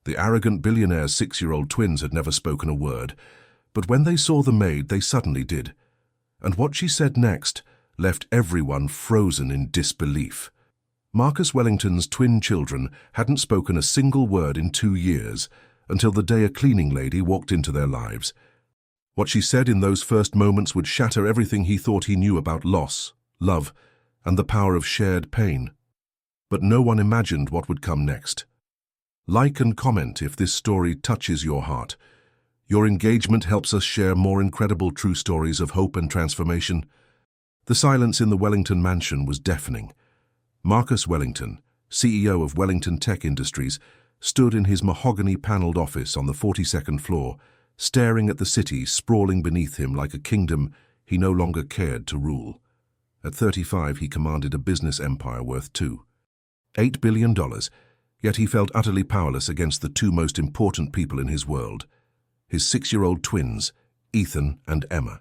The arrogant billionaire's 6-year-old twins had never spoken a word, but when they saw the maid, they suddenly did. And what she said next left everyone frozen in disbelief. Marcus Wellington's twin children hadn't spoken a single word in 2 years, until the day a cleaning lady walked into their lives. What she said in those first moments would shatter everything he thought he knew about loss, love, and the power of shared pain. But no one imagined what would come next. Like and comment if this story touches your heart. Your engagement helps us share more incredible true stories of hope and transformation. The silence in the Wellington mansion was deafening. Marcus Wellington, CEO of Wellington Tech Industries, stood in his mahogany-paneled office on the 42nd floor, staring at the city sprawling beneath him like a kingdom he no longer cared to rule. At 35, he commanded a business empire worth $8 billion, yet he felt utterly powerless against the two most important people in his world, his 6-year-old twins, Ethan and Emma.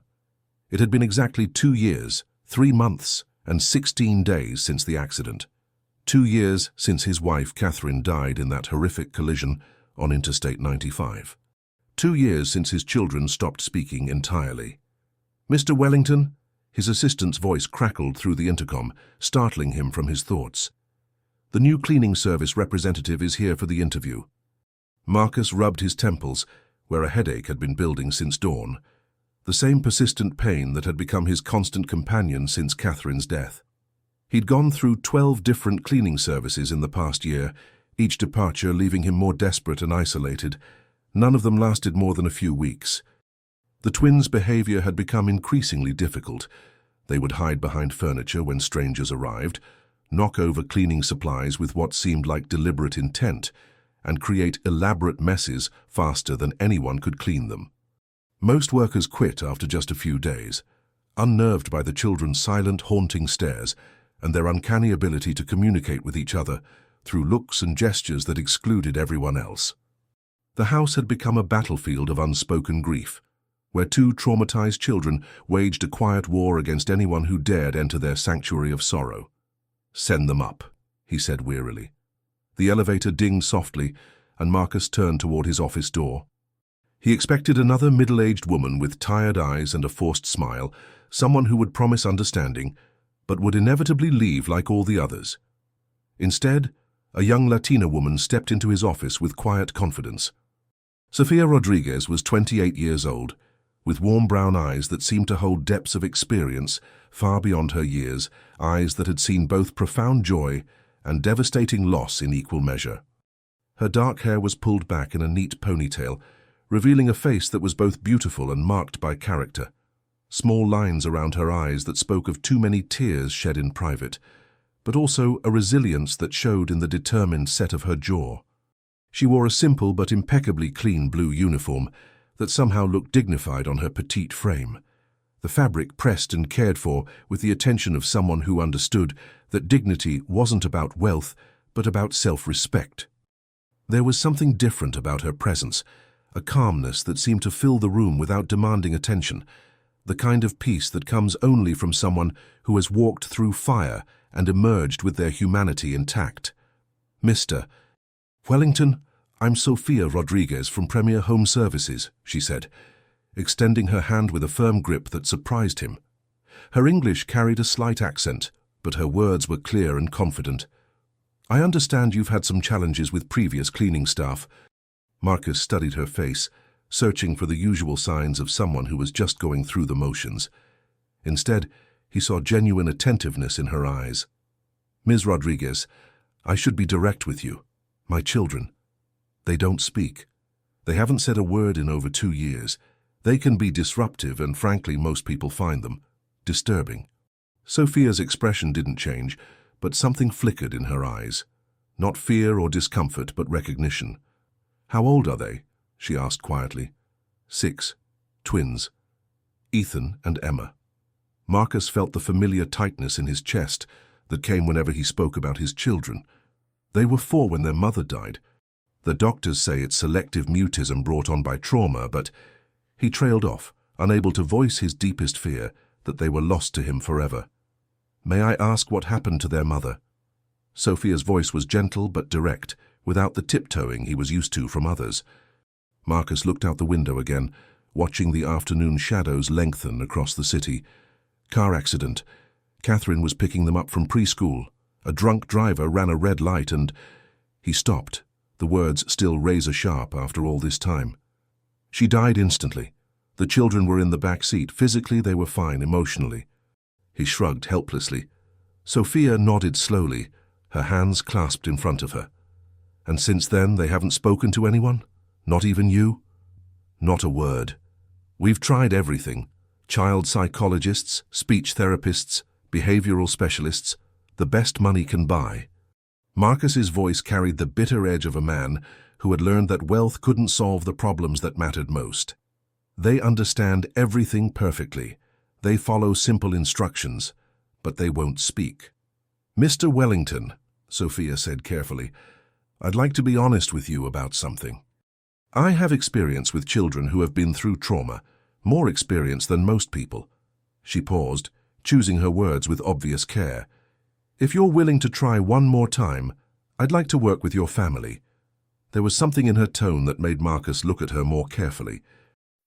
It had been exactly 2 years, 3 months, and 16 days since the accident. 2 years since his wife, Catherine, died in that horrific collision on Interstate 95. 2 years since his children stopped speaking entirely. "Mr. Wellington?" His assistant's voice crackled through the intercom, startling him from his thoughts. "The new cleaning service representative is here for the interview." Marcus rubbed his temples, where a headache had been building since dawn, the same persistent pain that had become his constant companion since Catherine's death. He'd gone through 12 different cleaning services in the past year, each departure leaving him more desperate and isolated. None of them lasted more than a few weeks. The twins' behavior had become increasingly difficult. They would hide behind furniture when strangers arrived, knock over cleaning supplies with what seemed like deliberate intent, and create elaborate messes faster than anyone could clean them. Most workers quit after just a few days, unnerved by the children's silent, haunting stares and their uncanny ability to communicate with each other through looks and gestures that excluded everyone else. The house had become a battlefield of unspoken grief, where two traumatized children waged a quiet war against anyone who dared enter their sanctuary of sorrow. "Send them up," he said wearily. The elevator dinged softly, and Marcus turned toward his office door. He expected another middle-aged woman with tired eyes and a forced smile, someone who would promise understanding, but would inevitably leave like all the others. Instead, a young Latina woman stepped into his office with quiet confidence. Sofia Rodriguez was 28 years old, with warm brown eyes that seemed to hold depths of experience far beyond her years, eyes that had seen both profound joy and devastating loss in equal measure. Her dark hair was pulled back in a neat ponytail, revealing a face that was both beautiful and marked by character. Small lines around her eyes that spoke of too many tears shed in private, but also a resilience that showed in the determined set of her jaw. She wore a simple but impeccably clean blue uniform that somehow looked dignified on her petite frame, the fabric pressed and cared for with the attention of someone who understood that dignity wasn't about wealth, but about self-respect. There was something different about her presence, a calmness that seemed to fill the room without demanding attention, the kind of peace that comes only from someone who has walked through fire and emerged with their humanity intact. "Mr. Wellington, I'm Sofia Rodriguez from Premier Home Services," she said, extending her hand with a firm grip that surprised him. Her English carried a slight accent, but her words were clear and confident. "I understand you've had some challenges with previous cleaning staff." Marcus studied her face, searching for the usual signs of someone who was just going through the motions. Instead, he saw genuine attentiveness in her eyes. "Ms. Rodriguez, I should be direct with you. My children, they don't speak. They haven't said a word in over 2 years. They can be disruptive, and frankly, most people find them disturbing." Sophia's expression didn't change, but something flickered in her eyes. Not fear or discomfort, but recognition. "How old are they?" she asked quietly. 6, twins, Ethan and Emma. Marcus felt the familiar tightness in his chest that came whenever he spoke about his children. They were 4 when their mother died. The doctors say it's selective mutism brought on by trauma, but he trailed off, unable to voice his deepest fear that they were lost to him forever. "May I ask what happened to their mother?" Sophia's voice was gentle but direct, without the tiptoeing he was used to from others. Marcus looked out the window again, watching the afternoon shadows lengthen across the city. Car accident. Catherine was picking them up from preschool. A drunk driver ran a red light and... He stopped, the words still razor-sharp after all this time. She died instantly. The children were in the back seat. Physically, they were fine. Emotionally. He shrugged helplessly. Sophia nodded slowly, her hands clasped in front of her. And since then, they haven't spoken to anyone? Not even you? Not a word. We've tried everything. Child psychologists, speech therapists, behavioral specialists, the best money can buy. Marcus's voice carried the bitter edge of a man who had learned that wealth couldn't solve the problems that mattered most. They understand everything perfectly. They follow simple instructions, but they won't speak. Mr. Wellington, Sophia said carefully, I'd like to be honest with you about something. I have experience with children who have been through trauma, more experience than most people. She paused, choosing her words with obvious care. If you're willing to try one more time, I'd like to work with your family. There was something in her tone that made Marcus look at her more carefully.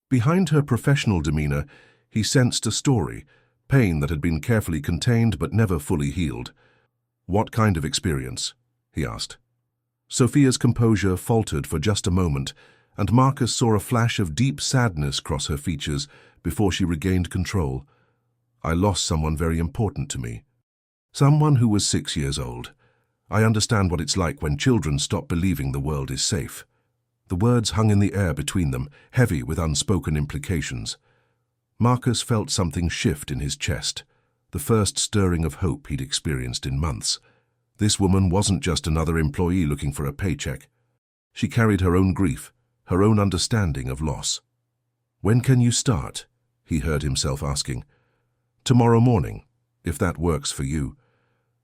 Behind her professional demeanor, he sensed a story, pain that had been carefully contained but never fully healed. What kind of experience? He asked. Sophia's composure faltered for just a moment, and Marcus saw a flash of deep sadness cross her features before she regained control. I lost someone very important to me. Someone who was 6 years old. I understand what it's like when children stop believing the world is safe. The words hung in the air between them, heavy with unspoken implications. Marcus felt something shift in his chest, the first stirring of hope he'd experienced in months. This woman wasn't just another employee looking for a paycheck. She carried her own grief, her own understanding of loss. When can you start? He heard himself asking. Tomorrow morning, if that works for you.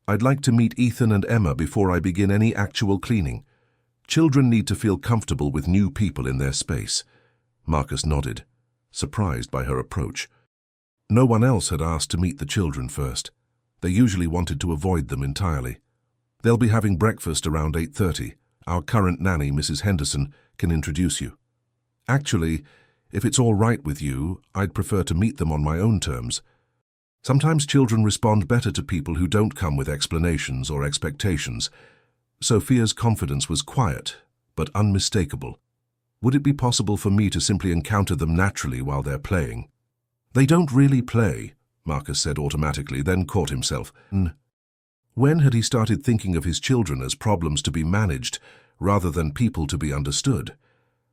I'd like to meet Ethan and Emma before I begin any actual cleaning. Children need to feel comfortable with new people in their space. Marcus nodded, surprised by her approach. No one else had asked to meet the children first. They usually wanted to avoid them entirely. They'll be having breakfast around 8:30. Our current nanny, Mrs. Henderson, can introduce you. Actually, if it's all right with you, I'd prefer to meet them on my own terms. Sometimes children respond better to people who don't come with explanations or expectations. Sophia's confidence was quiet, but unmistakable. Would it be possible for me to simply encounter them naturally while they're playing? They don't really play, Marcus said automatically, then caught himself. When had he started thinking of his children as problems to be managed, rather than people to be understood?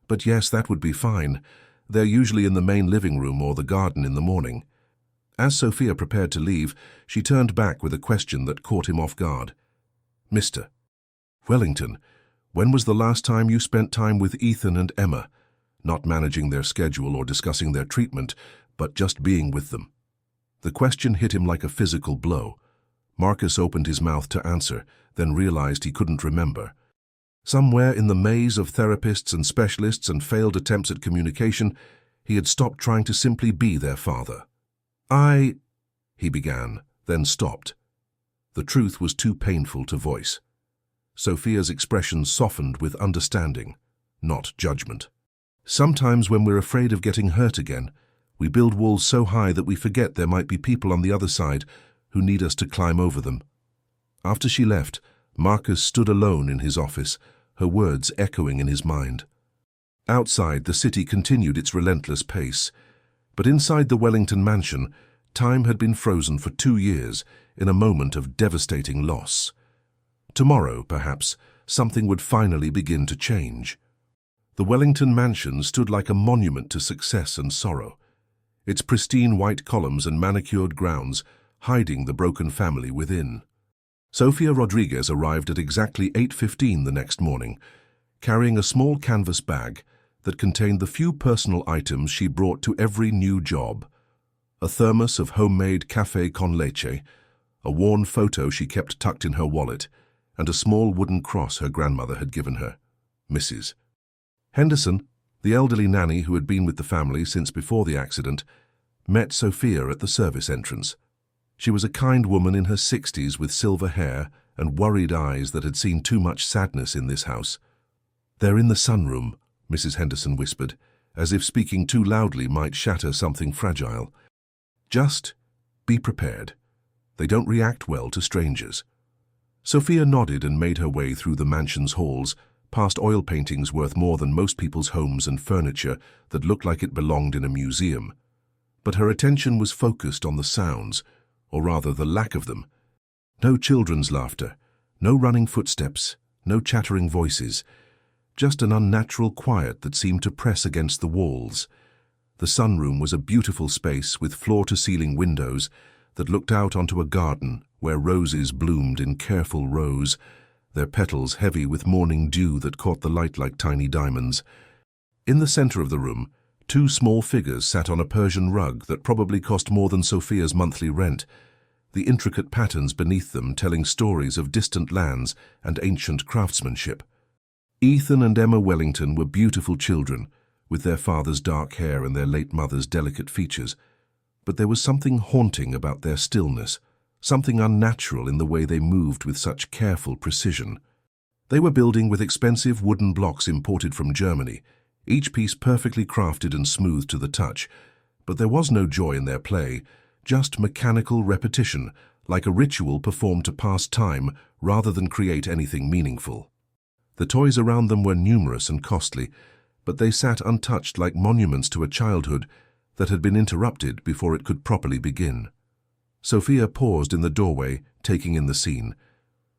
But yes, that would be fine. They're usually in the main living room or the garden in the morning. As Sophia prepared to leave, she turned back with a question that caught him off guard. Mr. Wellington, when was the last time you spent time with Ethan and Emma, not managing their schedule or discussing their treatment, but just being with them? The question hit him like a physical blow. Marcus opened his mouth to answer, then realized he couldn't remember. Somewhere in the maze of therapists and specialists and failed attempts at communication, he had stopped trying to simply be their father. He began, then stopped. The truth was too painful to voice. Sophia's expression softened with understanding, not judgment. Sometimes when we're afraid of getting hurt again, we build walls so high that we forget there might be people on the other side who need us to climb over them. After she left, Marcus stood alone in his office, her words echoing in his mind. Outside, the city continued its relentless pace, but inside the Wellington mansion, time had been frozen for 2 years in a moment of devastating loss. Tomorrow, perhaps, something would finally begin to change. The Wellington mansion stood like a monument to success and sorrow, its pristine white columns and manicured grounds hiding the broken family within. Sophia Rodriguez arrived at exactly 8:15 the next morning, carrying a small canvas bag that contained the few personal items she brought to every new job. A thermos of homemade café con leche, a worn photo she kept tucked in her wallet, and a small wooden cross her grandmother had given her. Mrs. Henderson, the elderly nanny who had been with the family since before the accident, met Sophia at the service entrance. She was a kind woman in her 60s with silver hair and worried eyes that had seen too much sadness in this house. "They're in the sunroom," Mrs. Henderson whispered, as if speaking too loudly might shatter something fragile. "Just be prepared. They don't react well to strangers." Sophia nodded and made her way through the mansion's halls, past oil paintings worth more than most people's homes and furniture that looked like it belonged in a museum. But her attention was focused on the sounds, or rather the lack of them. No children's laughter, no running footsteps, no chattering voices, just an unnatural quiet that seemed to press against the walls. The sunroom was a beautiful space with floor-to-ceiling windows that looked out onto a garden where roses bloomed in careful rows, their petals heavy with morning dew that caught the light like tiny diamonds. In the center of the room, two small figures sat on a Persian rug that probably cost more than Sophia's monthly rent, the intricate patterns beneath them telling stories of distant lands and ancient craftsmanship. Ethan and Emma Wellington were beautiful children, with their father's dark hair and their late mother's delicate features. But there was something haunting about their stillness, something unnatural in the way they moved with such careful precision. They were building with expensive wooden blocks imported from Germany, each piece perfectly crafted and smooth to the touch. But there was no joy in their play, just mechanical repetition, like a ritual performed to pass time rather than create anything meaningful. The toys around them were numerous and costly, but they sat untouched like monuments to a childhood that had been interrupted before it could properly begin. Sophia paused in the doorway, taking in the scene.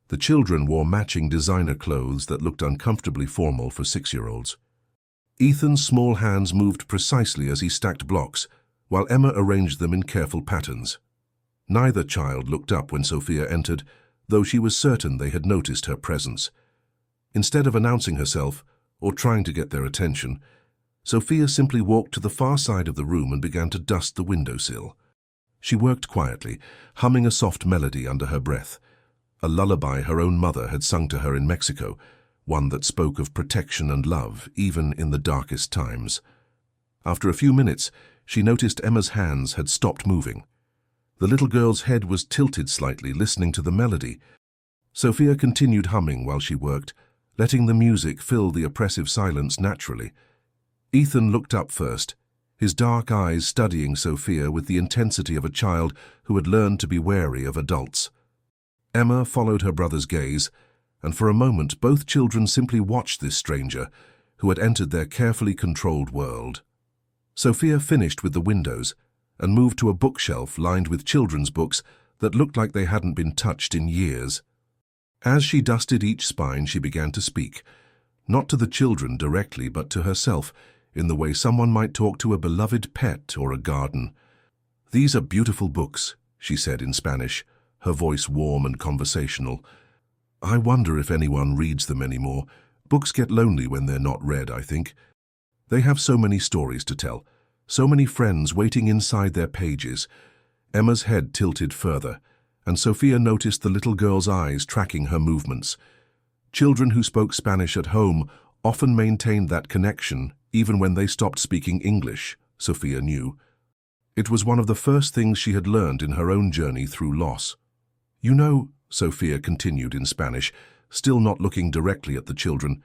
The children wore matching designer clothes that looked uncomfortably formal for 6-year-olds. Ethan's small hands moved precisely as he stacked blocks, while Emma arranged them in careful patterns. Neither child looked up when Sophia entered, though she was certain they had noticed her presence. Instead of announcing herself, or trying to get their attention, Sophia simply walked to the far side of the room and began to dust the windowsill. She worked quietly, humming a soft melody under her breath, a lullaby her own mother had sung to her in Mexico, one that spoke of protection and love, even in the darkest times. After a few minutes, she noticed Emma's hands had stopped moving. The little girl's head was tilted slightly, listening to the melody. Sophia continued humming while she worked, letting the music fill the oppressive silence naturally. Ethan looked up first, his dark eyes studying Sophia with the intensity of a child who had learned to be wary of adults. Emma followed her brother's gaze, and for a moment both children simply watched this stranger, who had entered their carefully controlled world. Sophia finished with the windows and moved to a bookshelf lined with children's books that looked like they hadn't been touched in years. As she dusted each spine, she began to speak, not to the children directly, but to herself, in the way someone might talk to a beloved pet or a garden. "These are beautiful books," she said in Spanish, her voice warm and conversational. "I wonder if anyone reads them anymore. Books get lonely when they're not read, I think. They have so many stories to tell, so many friends waiting inside their pages." Emma's head tilted further, and Sophia noticed the little girl's eyes tracking her movements. Children who spoke Spanish at home often maintained that connection, even when they stopped speaking English, Sophia knew. It was one of the first things she had learned in her own journey through loss. "You know," Sophia continued in Spanish, still not looking directly at the children,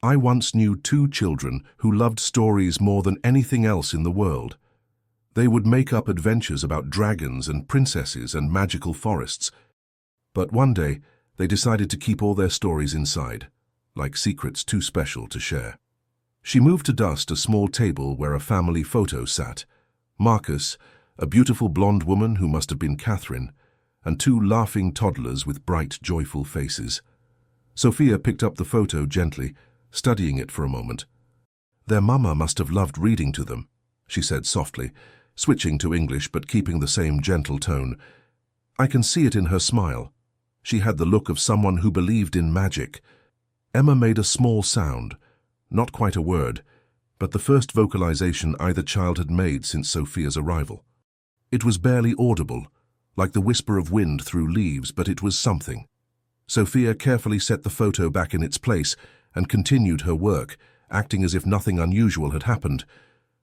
"I once knew 2 children who loved stories more than anything else in the world. They would make up adventures about dragons and princesses and magical forests. But one day, they decided to keep all their stories inside, like secrets too special to share." She moved to dust a small table where a family photo sat. Marcus, a beautiful blonde woman who must have been Catherine, and 2 laughing toddlers with bright, joyful faces. Sophia picked up the photo gently, studying it for a moment. "Their mama must have loved reading to them," she said softly, switching to English but keeping the same gentle tone. "I can see it in her smile. She had the look of someone who believed in magic." Emma made a small sound, not quite a word, but the first vocalization either child had made since Sophia's arrival. It was barely audible, like the whisper of wind through leaves, but it was something. Sophia carefully set the photo back in its place and continued her work, acting as if nothing unusual had happened.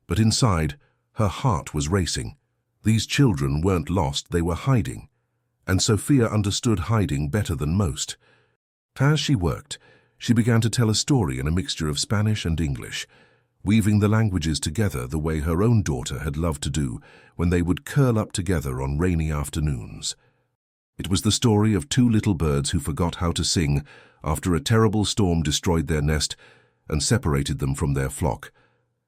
But inside, her heart was racing. These children weren't lost, they were hiding. and Sophia understood hiding better than most. As she worked, she began to tell a story in a mixture of Spanish and English, weaving the languages together the way her own daughter had loved to do when they would curl up together on rainy afternoons. It was the story of two little birds who forgot how to sing after a terrible storm destroyed their nest and separated them from their flock,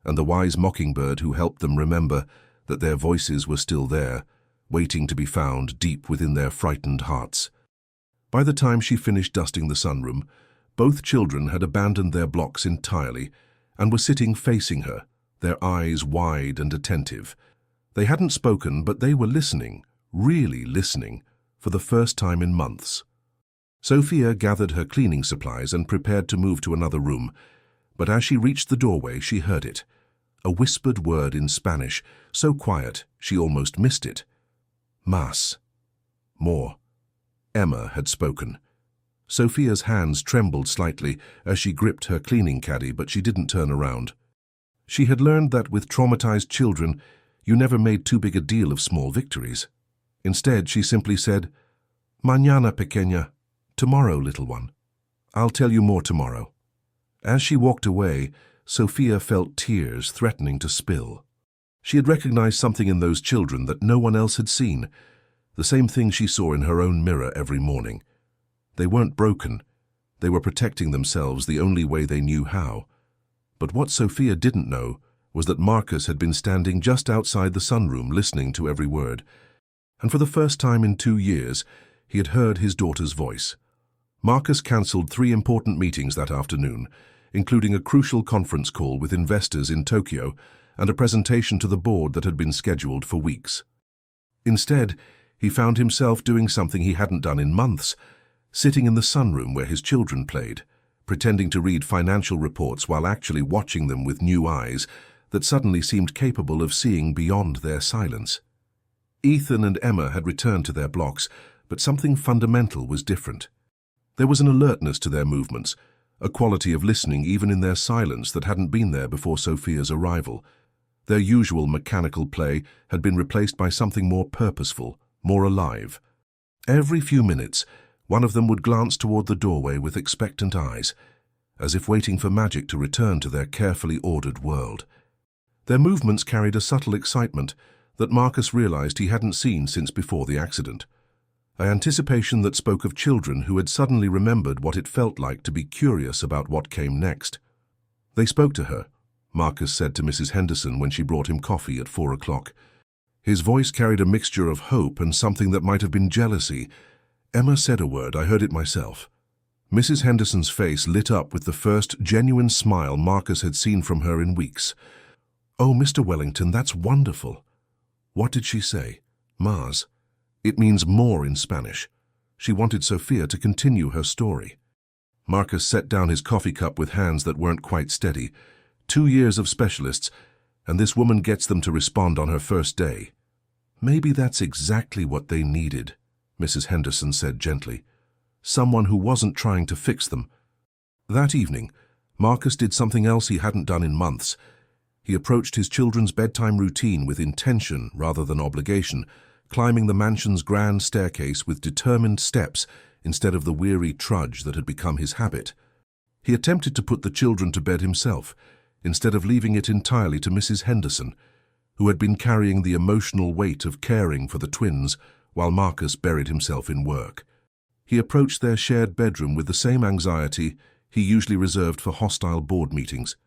and the wise mockingbird who helped them remember that their voices were still there, waiting to be found deep within their frightened hearts. By the time she finished dusting the sunroom, both children had abandoned their blocks entirely and were sitting facing her, their eyes wide and attentive. They hadn't spoken, but they were listening, really listening, for the first time in months. Sophia gathered her cleaning supplies and prepared to move to another room, but as she reached the doorway she heard it, a whispered word in Spanish, so quiet she almost missed it. Más. More. Emma had spoken. Sophia's hands trembled slightly as she gripped her cleaning caddy, but she didn't turn around. She had learned that with traumatized children, you never made too big a deal of small victories. Instead, she simply said, Mañana, pequeña. Tomorrow, little one. I'll tell you more tomorrow. As she walked away, Sophia felt tears threatening to spill. She had recognized something in those children that no one else had seen, the same thing she saw in her own mirror every morning. They weren't broken. They were protecting themselves the only way they knew how. But what Sophia didn't know was that Marcus had been standing just outside the sunroom listening to every word. And for the first time in 2 years, he had heard his daughter's voice. Marcus cancelled 3 important meetings that afternoon, including a crucial conference call with investors in Tokyo and a presentation to the board that had been scheduled for weeks. Instead, he found himself doing something he hadn't done in months, sitting in the sunroom where his children played, pretending to read financial reports while actually watching them with new eyes that suddenly seemed capable of seeing beyond their silence. Ethan and Emma had returned to their blocks, but something fundamental was different. There was an alertness to their movements, a quality of listening even in their silence that hadn't been there before Sophia's arrival. Their usual mechanical play had been replaced by something more purposeful, more alive. Every few minutes, one of them would glance toward the doorway with expectant eyes, as if waiting for magic to return to their carefully ordered world. Their movements carried a subtle excitement that Marcus realized he hadn't seen since before the accident. An anticipation that spoke of children who had suddenly remembered what it felt like to be curious about what came next. They spoke to her, Marcus said to Mrs. Henderson when she brought him coffee at 4 o'clock. His voice carried a mixture of hope and something that might have been jealousy. Emma said a word, I heard it myself. Mrs. Henderson's face lit up with the first genuine smile Marcus had seen from her in weeks. Oh, Mr. Wellington, that's wonderful. What did she say? Más. It means more in Spanish. She wanted Sophia to continue her story. Marcus set down his coffee cup with hands that weren't quite steady. 2 years of specialists, and this woman gets them to respond on her first day. Maybe that's exactly what they needed, Mrs. Henderson said gently. Someone who wasn't trying to fix them. That evening, Marcus did something else he hadn't done in months. He approached his children's bedtime routine with intention rather than obligation, climbing the mansion's grand staircase with determined steps instead of the weary trudge that had become his habit. He attempted to put the children to bed himself, instead of leaving it entirely to Mrs. Henderson, who had been carrying the emotional weight of caring for the twins while Marcus buried himself in work. He approached their shared bedroom with the same anxiety he usually reserved for hostile board meetings,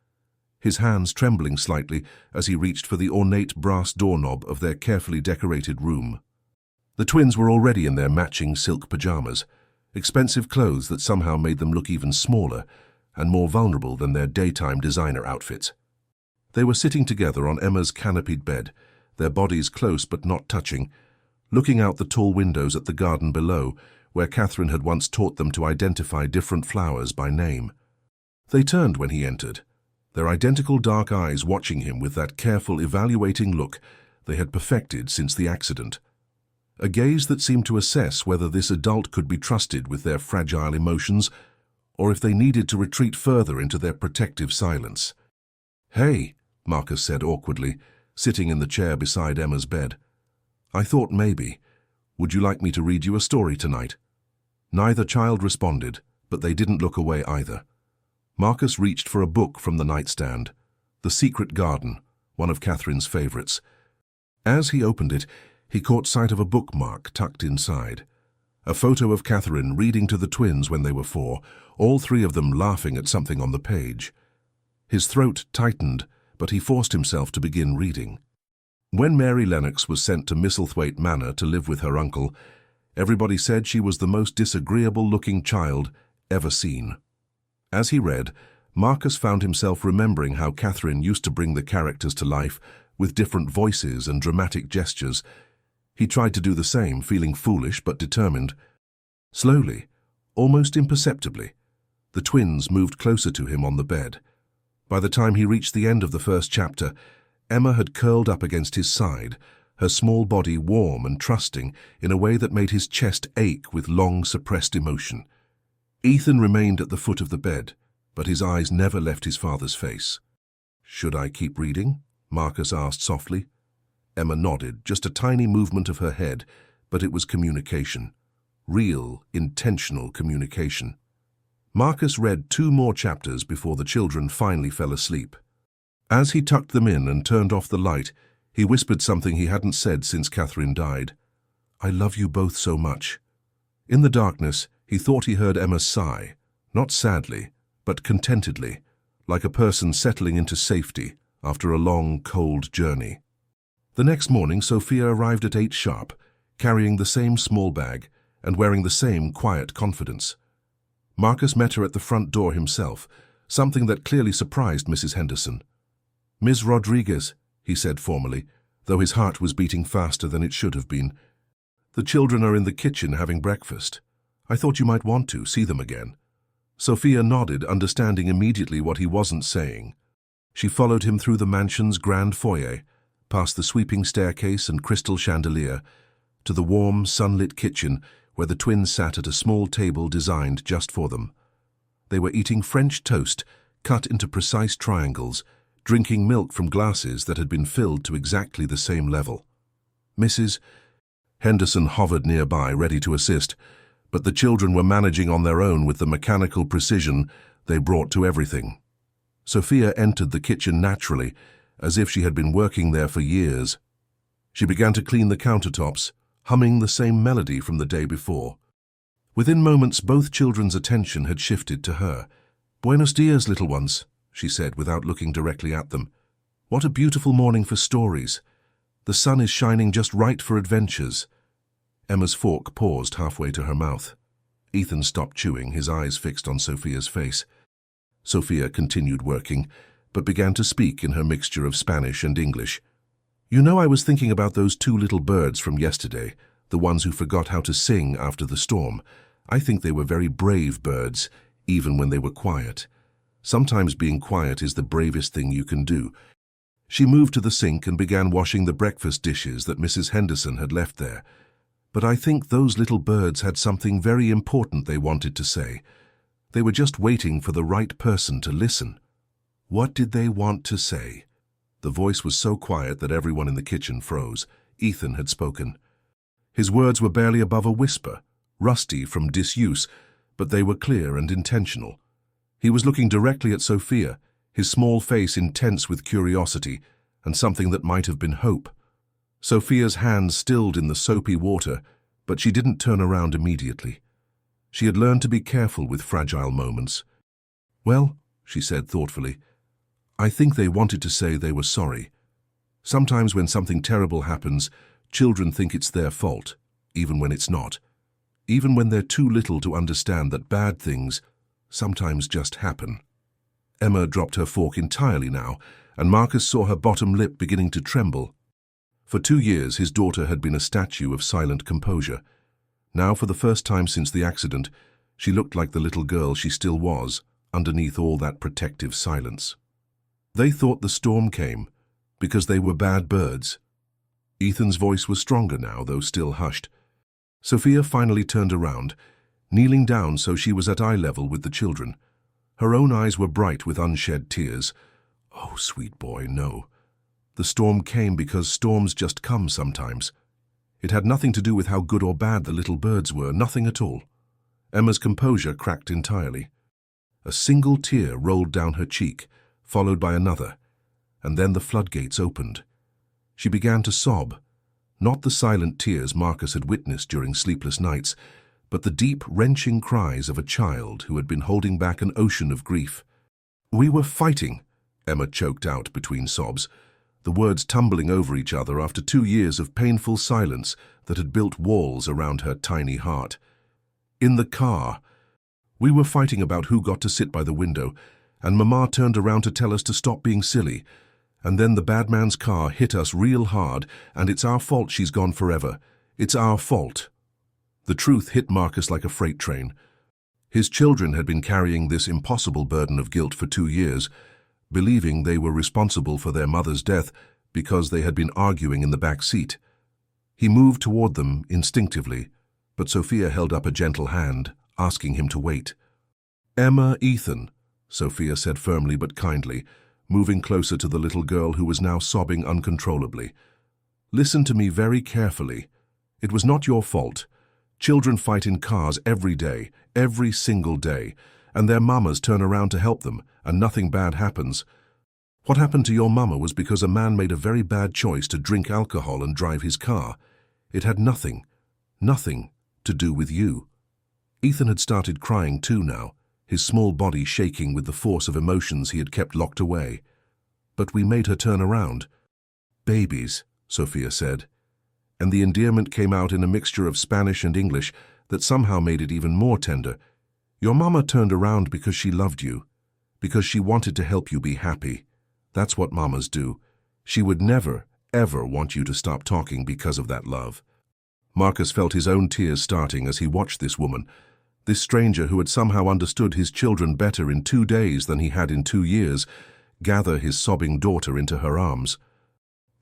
his hands trembling slightly as he reached for the ornate brass doorknob of their carefully decorated room. The twins were already in their matching silk pajamas, expensive clothes that somehow made them look even smaller and more vulnerable than their daytime designer outfits. They were sitting together on Emma's canopied bed, their bodies close but not touching, looking out the tall windows at the garden below, where Catherine had once taught them to identify different flowers by name. They turned when he entered, their identical dark eyes watching him with that careful, evaluating look they had perfected since the accident. A gaze that seemed to assess whether this adult could be trusted with their fragile emotions, or if they needed to retreat further into their protective silence. "Hey," Marcus said awkwardly, sitting in the chair beside Emma's bed. "I thought maybe. "Would you like me to read you a story tonight?" Neither child responded, but they didn't look away either. Marcus reached for a book from the nightstand, The Secret Garden, one of Catherine's favorites. As he opened it, he caught sight of a bookmark tucked inside. A photo of Catherine reading to the twins when they were 4, all 3 of them laughing at something on the page. His throat tightened, but he forced himself to begin reading. When Mary Lennox was sent to Misselthwaite Manor to live with her uncle, everybody said she was the most disagreeable-looking child ever seen. As he read, Marcus found himself remembering how Catherine used to bring the characters to life with different voices and dramatic gestures. He tried to do the same, feeling foolish but determined. Slowly, almost imperceptibly, the twins moved closer to him on the bed. By the time he reached the end of the first chapter, Emma had curled up against his side, her small body warm and trusting in a way that made his chest ache with long suppressed emotion. Ethan remained at the foot of the bed, but his eyes never left his father's face. "Should I keep reading?" Marcus asked softly. Emma nodded, just a tiny movement of her head, but it was communication. Real, intentional communication. Marcus read 2 more chapters before the children finally fell asleep. As he tucked them in and turned off the light, he whispered something he hadn't said since Catherine died. "I love you both so much." In the darkness, he thought he heard Emma sigh, not sadly, but contentedly, like a person settling into safety after a long, cold journey. The next morning, Sophia arrived at 8 sharp, carrying the same small bag and wearing the same quiet confidence. Marcus met her at the front door himself, something that clearly surprised Mrs. Henderson. "Ms. Rodriguez," he said formally, though his heart was beating faster than it should have been. "The children are in the kitchen having breakfast. I thought you might want to see them again." Sophia nodded, understanding immediately what he wasn't saying. She followed him through the mansion's grand foyer, past the sweeping staircase and crystal chandelier, to the warm, sunlit kitchen where the twins sat at a small table designed just for them. They were eating French toast, cut into precise triangles, drinking milk from glasses that had been filled to exactly the same level. Mrs. Henderson hovered nearby, ready to assist, but the children were managing on their own with the mechanical precision they brought to everything. Sophia entered the kitchen naturally, as if she had been working there for years. She began to clean the countertops, humming the same melody from the day before. Within moments, both children's attention had shifted to her. "Buenos dias, little ones," she said without looking directly at them. "What a beautiful morning for stories. The sun is shining just right for adventures." Emma's fork paused halfway to her mouth. Ethan stopped chewing, his eyes fixed on Sophia's face. Sophia continued working, but began to speak in her mixture of Spanish and English. "You know, I was thinking about those 2 little birds from yesterday, the ones who forgot how to sing after the storm. I think they were very brave birds, even when they were quiet. Sometimes being quiet is the bravest thing you can do." She moved to the sink and began washing the breakfast dishes that Mrs. Henderson had left there. "But I think those little birds had something very important they wanted to say. They were just waiting for the right person to listen." "What did they want to say?" The voice was so quiet that everyone in the kitchen froze. Ethan had spoken. His words were barely above a whisper, rusty from disuse, but they were clear and intentional. He was looking directly at Sophia, his small face intense with curiosity and something that might have been hope. Sophia's hands stilled in the soapy water, but she didn't turn around immediately. She had learned to be careful with fragile moments. "Well," she said thoughtfully, "I think they wanted to say they were sorry. Sometimes when something terrible happens, children think it's their fault, even when it's not. Even when they're too little to understand that bad things sometimes just happen." Emma dropped her fork entirely now, and Marcus saw her bottom lip beginning to tremble. For 2 years, his daughter had been a statue of silent composure. Now, for the first time since the accident, she looked like the little girl she still was, underneath all that protective silence. "They thought the storm came because they were bad birds." Ethan's voice was stronger now, though still hushed. Sophia finally turned around, kneeling down so she was at eye level with the children. Her own eyes were bright with unshed tears. "Oh, sweet boy, no. The storm came because storms just come sometimes. It had nothing to do with how good or bad the little birds were, nothing at all. Emma's composure cracked entirely. A single tear rolled down her cheek, followed by another, and then the floodgates opened. She began to sob, not the silent tears Marcus had witnessed during sleepless nights, but the deep, wrenching cries of a child who had been holding back an ocean of grief. "We were fighting," Emma choked out between sobs, the words tumbling over each other after 2 years of painful silence that had built walls around her tiny heart. "In the car. We were fighting about who got to sit by the window, and Mama turned around to tell us to stop being silly. And then the bad man's car hit us real hard, and it's our fault she's gone forever. It's our fault." The truth hit Marcus like a freight train. His children had been carrying this impossible burden of guilt for 2 years, believing they were responsible for their mother's death because they had been arguing in the back seat. He moved toward them instinctively, but Sophia held up a gentle hand, asking him to wait. "Emma, Ethan," Sophia said firmly but kindly, moving closer to the little girl who was now sobbing uncontrollably. "Listen to me very carefully. It was not your fault. Children fight in cars every day, every single day, and their mamas turn around to help them, and nothing bad happens. What happened to your mama was because a man made a very bad choice to drink alcohol and drive his car. It had nothing to do with you." Ethan had started crying too now, his small body shaking with the force of emotions he had kept locked away. "But we made her turn around." "Babies," Sophia said, and the endearment came out in a mixture of Spanish and English that somehow made it even more tender. "Your mama turned around because she loved you, because she wanted to help you be happy. That's what mamas do. She would never, ever want you to stop talking because of that love." Marcus felt his own tears starting as he watched this woman, this stranger who had somehow understood his children better in 2 days than he had in 2 years, gather his sobbing daughter into her arms.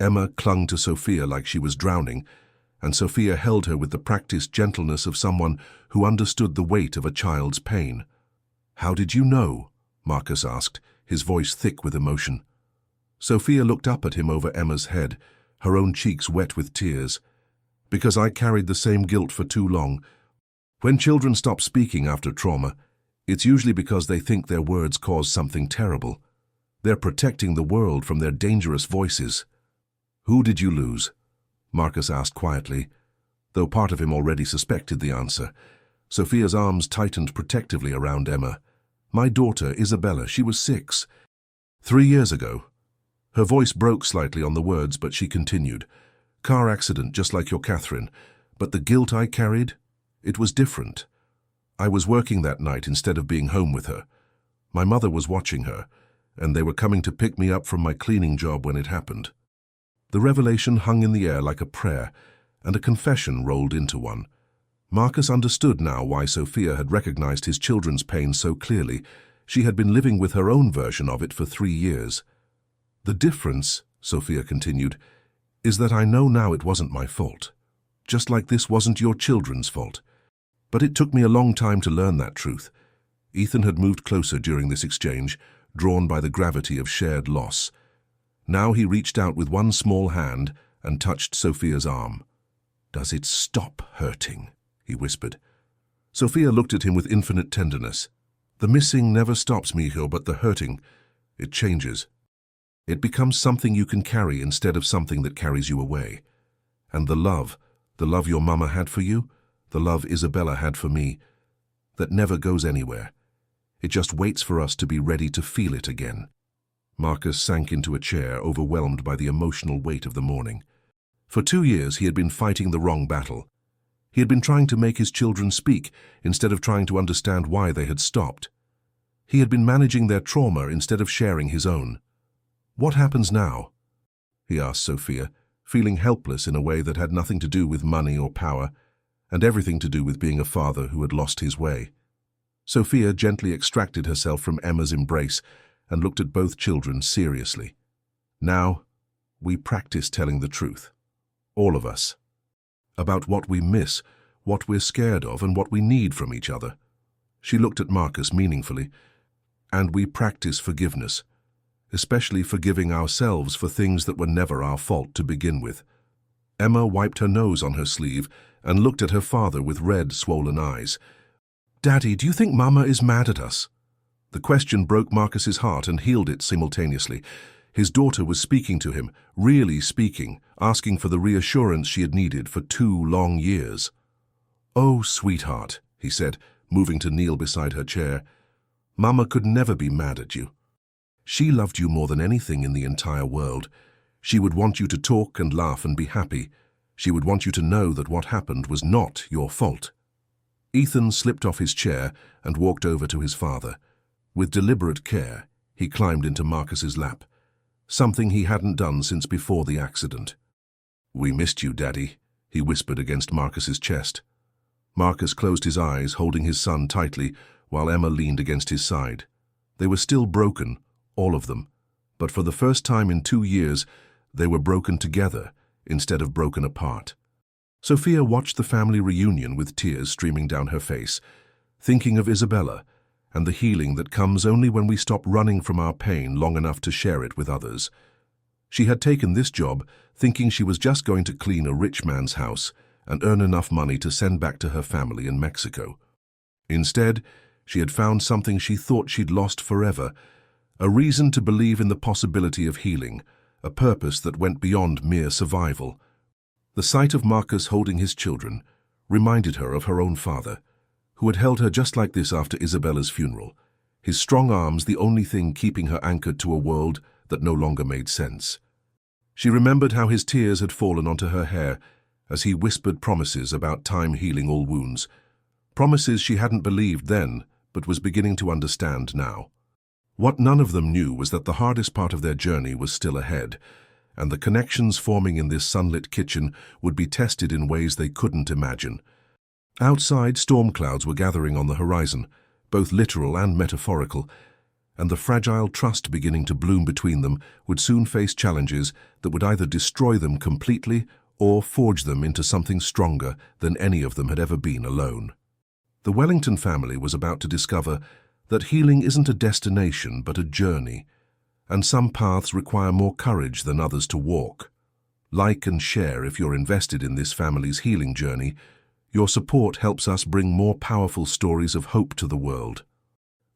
Emma clung to Sophia like she was drowning, and Sophia held her with the practiced gentleness of someone who understood the weight of a child's pain. "How did you know?" Marcus asked, his voice thick with emotion. Sophia looked up at him over Emma's head, her own cheeks wet with tears. "Because I carried the same guilt for too long. When children stop speaking after trauma, it's usually because they think their words caused something terrible. They're protecting the world from their dangerous voices." "Who did you lose?" Marcus asked quietly, though part of him already suspected the answer. Sophia's arms tightened protectively around Emma. "My daughter, Isabella, she was 6. 3 years ago." Her voice broke slightly on the words, but she continued. "Car accident, just like your Catherine. But the guilt I carried, it was different. I was working that night instead of being home with her. My mother was watching her, and they were coming to pick me up from my cleaning job when it happened." The revelation hung in the air like a prayer, and a confession rolled into one. Marcus understood now why Sophia had recognized his children's pain so clearly. She had been living with her own version of it for 3 years. "The difference," Sophia continued, "is that I know now it wasn't my fault. Just like this wasn't your children's fault. But it took me a long time to learn that truth." Ethan had moved closer during this exchange, drawn by the gravity of shared loss. Now he reached out with one small hand and touched Sophia's arm. "Does it stop hurting?" he whispered. Sophia looked at him with infinite tenderness. "The missing never stops, mijo, but the hurting, it changes. It becomes something you can carry instead of something that carries you away. And the love your mama had for you, the love Isabella had for me, that never goes anywhere. It just waits for us to be ready to feel it again." Marcus sank into a chair, overwhelmed by the emotional weight of the morning. For 2 years he had been fighting the wrong battle. He had been trying to make his children speak instead of trying to understand why they had stopped. He had been managing their trauma instead of sharing his own. "What happens now?" he asked Sophia, feeling helpless in a way that had nothing to do with money or power, and everything to do with being a father who had lost his way. Sophia gently extracted herself from Emma's embrace and looked at both children seriously. "Now, we practice telling the truth. All of us. About what we miss, what we're scared of, and what we need from each other." She looked at Marcus meaningfully. "And we practice forgiveness, especially forgiving ourselves for things that were never our fault to begin with." Emma wiped her nose on her sleeve and looked at her father with red, swollen eyes. "Daddy, do you think Mama is mad at us?" The question broke Marcus's heart and healed it simultaneously. His daughter was speaking to him, really speaking, asking for the reassurance she had needed for 2 long years. "Oh, sweetheart," he said, moving to kneel beside her chair. "Mama could never be mad at you. She loved you more than anything in the entire world. She would want you to talk and laugh and be happy. She would want you to know that what happened was not your fault." Ethan slipped off his chair and walked over to his father. With deliberate care, he climbed into Marcus's lap, something he hadn't done since before the accident. "We missed you, Daddy," he whispered against Marcus's chest. Marcus closed his eyes, holding his son tightly, while Emma leaned against his side. They were still broken, all of them, but for the first time in 2 years, they were broken together instead of broken apart. Sophia watched the family reunion with tears streaming down her face, thinking of Isabella and the healing that comes only when we stop running from our pain long enough to share it with others. She had taken this job thinking she was just going to clean a rich man's house and earn enough money to send back to her family in Mexico. Instead, she had found something she thought she'd lost forever, a reason to believe in the possibility of healing, a purpose that went beyond mere survival. The sight of Marcus holding his children reminded her of her own father, who had held her just like this after Isabella's funeral, his strong arms the only thing keeping her anchored to a world that no longer made sense. She remembered how his tears had fallen onto her hair as he whispered promises about time healing all wounds, promises she hadn't believed then but was beginning to understand now. What none of them knew was that the hardest part of their journey was still ahead, and the connections forming in this sunlit kitchen would be tested in ways they couldn't imagine. Outside, storm clouds were gathering on the horizon, both literal and metaphorical, and the fragile trust beginning to bloom between them would soon face challenges that would either destroy them completely or forge them into something stronger than any of them had ever been alone. The Wellington family was about to discover that healing isn't a destination but a journey, and some paths require more courage than others to walk. Like and share if you're invested in this family's healing journey. Your support helps us bring more powerful stories of hope to the world.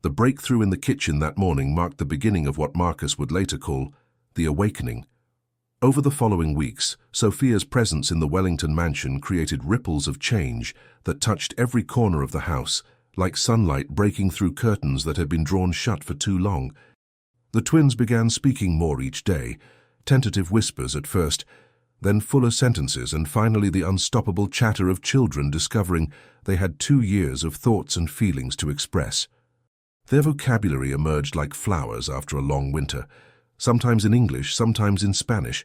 The breakthrough in the kitchen that morning marked the beginning of what Marcus would later call the awakening. Over the following weeks, Sophia's presence in the Wellington mansion created ripples of change that touched every corner of the house, like sunlight breaking through curtains that had been drawn shut for too long. The twins began speaking more each day, tentative whispers at first, then fuller sentences, and finally the unstoppable chatter of children discovering they had 2 years of thoughts and feelings to express. Their vocabulary emerged like flowers after a long winter, sometimes in English, sometimes in Spanish,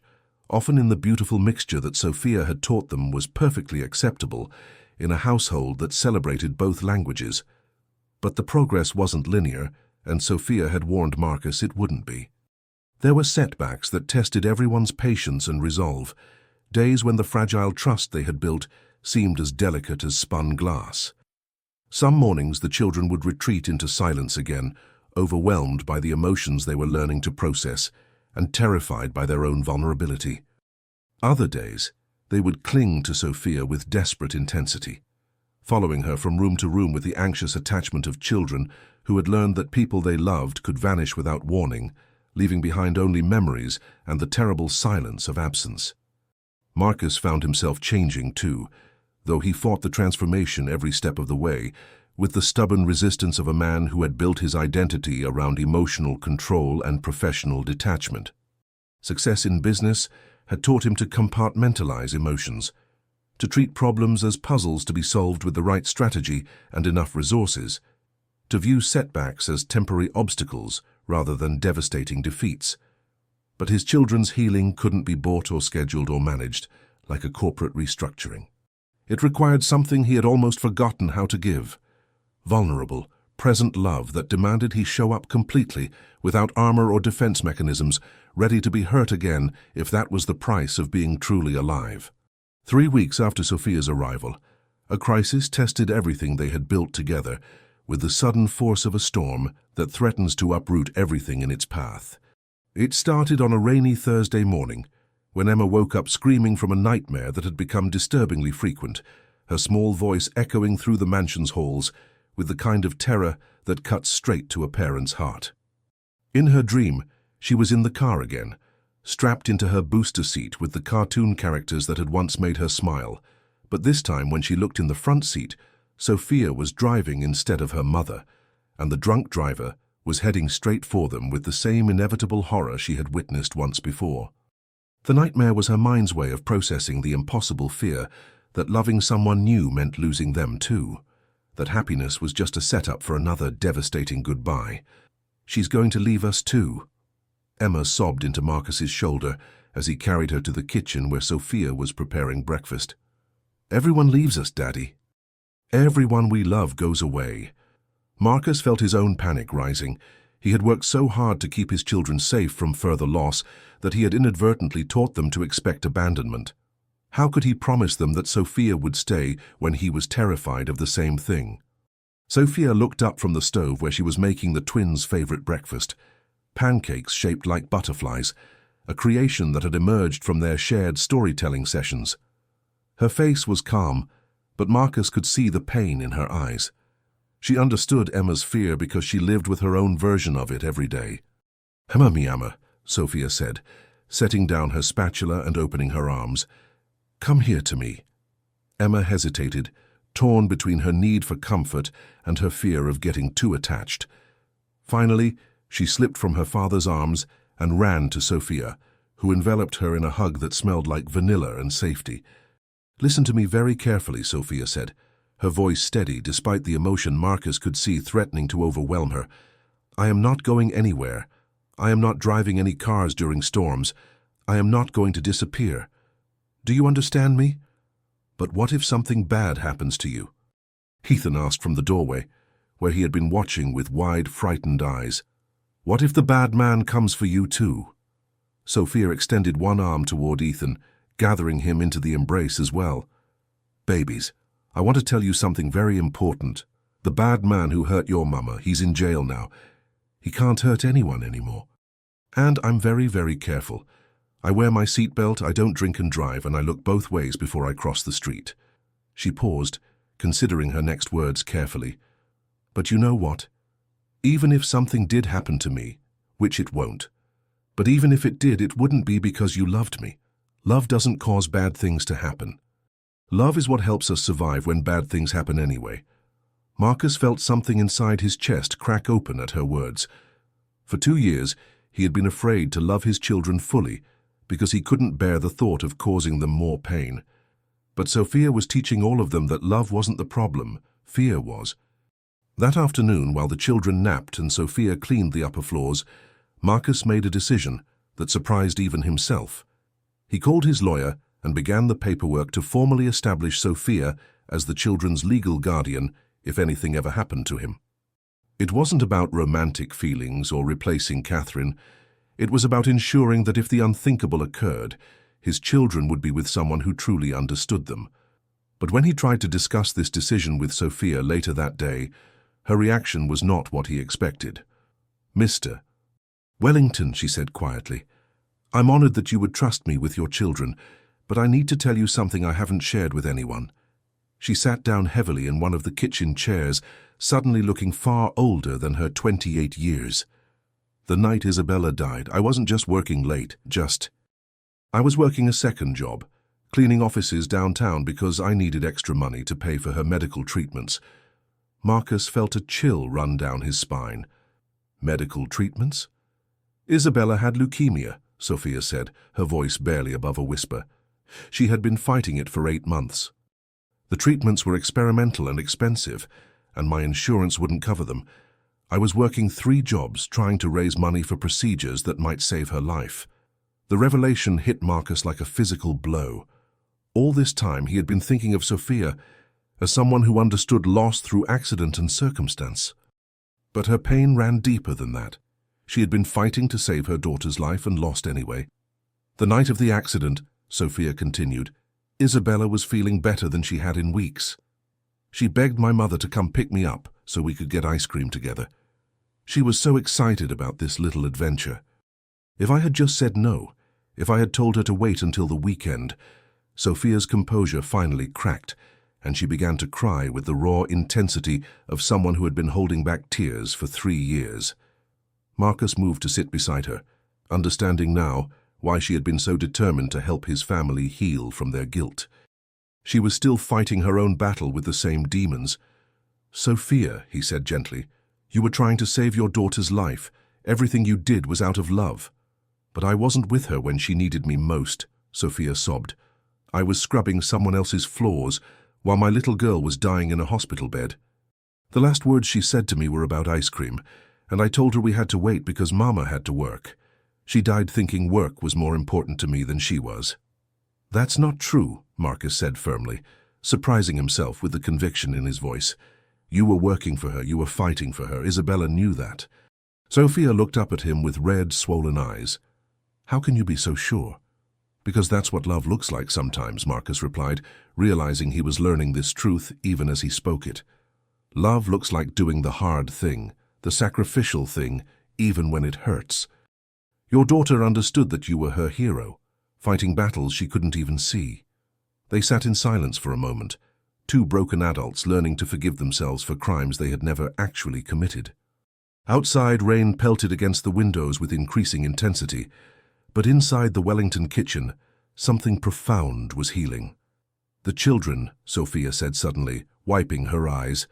often in the beautiful mixture that Sophia had taught them was perfectly acceptable in a household that celebrated both languages. But the progress wasn't linear, and Sophia had warned Marcus it wouldn't be. There were setbacks that tested everyone's patience and resolve, days when the fragile trust they had built seemed as delicate as spun glass. Some mornings the children would retreat into silence again, overwhelmed by the emotions they were learning to process and terrified by their own vulnerability. Other days, they would cling to Sophia with desperate intensity, following her from room to room with the anxious attachment of children who had learned that people they loved could vanish without warning, leaving behind only memories and the terrible silence of absence. Marcus found himself changing too, though he fought the transformation every step of the way, with the stubborn resistance of a man who had built his identity around emotional control and professional detachment. Success in business had taught him to compartmentalize emotions, to treat problems as puzzles to be solved with the right strategy and enough resources, to view setbacks as temporary obstacles rather than devastating defeats. But his children's healing couldn't be bought or scheduled or managed like a corporate restructuring. It required something he had almost forgotten how to give: vulnerable, present love that demanded he show up completely, without armor or defense mechanisms, ready to be hurt again if that was the price of being truly alive. 3 weeks after Sophia's arrival, a crisis tested everything they had built together with the sudden force of a storm that threatens to uproot everything in its path. It started on a rainy Thursday morning, when Emma woke up screaming from a nightmare that had become disturbingly frequent, her small voice echoing through the mansion's halls with the kind of terror that cuts straight to a parent's heart. In her dream, she was in the car again, strapped into her booster seat with the cartoon characters that had once made her smile, but this time when she looked in the front seat, Sophia was driving instead of her mother, and the drunk driver was heading straight for them with the same inevitable horror she had witnessed once before. The nightmare was her mind's way of processing the impossible fear that loving someone new meant losing them too, that happiness was just a setup for another devastating goodbye. "She's going to leave us too." Emma sobbed into Marcus's shoulder as he carried her to the kitchen where Sophia was preparing breakfast. "Everyone leaves us, Daddy. Everyone we love goes away." Marcus felt his own panic rising. He had worked so hard to keep his children safe from further loss that he had inadvertently taught them to expect abandonment. How could he promise them that Sophia would stay when he was terrified of the same thing? Sophia looked up from the stove where she was making the twins' favorite breakfast, pancakes shaped like butterflies, a creation that had emerged from their shared storytelling sessions. Her face was calm, but Marcus could see the pain in her eyes. She understood Emma's fear because she lived with her own version of it every day. "Emma, mi ama," Sophia said, setting down her spatula and opening her arms. "Come here to me." Emma hesitated, torn between her need for comfort and her fear of getting too attached. Finally, she slipped from her father's arms and ran to Sophia, who enveloped her in a hug that smelled like vanilla and safety. "Listen to me very carefully," Sophia said, her voice steady despite the emotion Marcus could see threatening to overwhelm her. "I am not going anywhere. I am not driving any cars during storms. I am not going to disappear. Do you understand me? But what if something bad happens to you?" Ethan asked from the doorway, where he had been watching with wide, frightened eyes. "What if the bad man comes for you too?" Sophia extended one arm toward Ethan, gathering him into the embrace as well. "Babies, I want to tell you something very important. The bad man who hurt your mama, he's in jail now. He can't hurt anyone anymore. And I'm very, very careful. I wear my seatbelt, I don't drink and drive, and I look both ways before I cross the street." She paused, considering her next words carefully. "But you know what? Even if something did happen to me, which it won't, but even if it did, it wouldn't be because you loved me. Love doesn't cause bad things to happen. Love is what helps us survive when bad things happen anyway." Marcus felt something inside his chest crack open at her words. For 2 years, he had been afraid to love his children fully because he couldn't bear the thought of causing them more pain. But Sophia was teaching all of them that love wasn't the problem, fear was. That afternoon, while the children napped and Sophia cleaned the upper floors, Marcus made a decision that surprised even himself. He called his lawyer and began the paperwork to formally establish Sophia as the children's legal guardian if anything ever happened to him. It wasn't about romantic feelings or replacing Catherine. It was about ensuring that if the unthinkable occurred, his children would be with someone who truly understood them. But when he tried to discuss this decision with Sophia later that day, her reaction was not what he expected. "Mr. Wellington," she said quietly, "I'm honored that you would trust me with your children, but I need to tell you something I haven't shared with anyone." She sat down heavily in one of the kitchen chairs, suddenly looking far older than her 28 years. "The night Isabella died, I wasn't just working late, I was working a second job, cleaning offices downtown because I needed extra money to pay for her medical treatments." Marcus felt a chill run down his spine. "Medical treatments?" "Isabella had leukemia," Sophia said, her voice barely above a whisper. "She had been fighting it for 8 months. The treatments were experimental and expensive, and my insurance wouldn't cover them. I was working 3 jobs trying to raise money for procedures that might save her life." The revelation hit Marcus like a physical blow. All this time he had been thinking of Sophia as someone who understood loss through accident and circumstance. But her pain ran deeper than that. She had been fighting to save her daughter's life and lost anyway. "The night of the accident," Sophia continued, "Isabella was feeling better than she had in weeks. She begged my mother to come pick me up so we could get ice cream together. She was so excited about this little adventure. If I had just said no, If I had told her to wait until the weekend, Sophia's composure finally cracked, and she began to cry with the raw intensity of someone who had been holding back tears for 3 years. Marcus moved to sit beside her, understanding now why she had been so determined to help his family heal from their guilt. She was still fighting her own battle with the same demons. "Sophia," he said gently, "you were trying to save your daughter's life. Everything you did was out of love." "But I wasn't with her when she needed me most," Sophia sobbed. "I was scrubbing someone else's floors while my little girl was dying in a hospital bed. The last words she said to me were about ice cream, and I told her we had to wait because Mama had to work. She died thinking work was more important to me than she was." "That's not true," Marcus said firmly, surprising himself with the conviction in his voice. "You were working for her, you were fighting for her. Isabella knew that." Sophia looked up at him with red, swollen eyes. "How can you be so sure?" "Because that's what love looks like sometimes," Marcus replied, realizing he was learning this truth even as he spoke it. "Love looks like doing the hard thing, the sacrificial thing, even when it hurts. Your daughter understood that you were her hero, fighting battles she couldn't even see." They sat in silence for a moment, two broken adults learning to forgive themselves for crimes they had never actually committed. Outside, rain pelted against the windows with increasing intensity, but inside the Wellington kitchen, something profound was healing. "The children," Sophia said suddenly, wiping her eyes.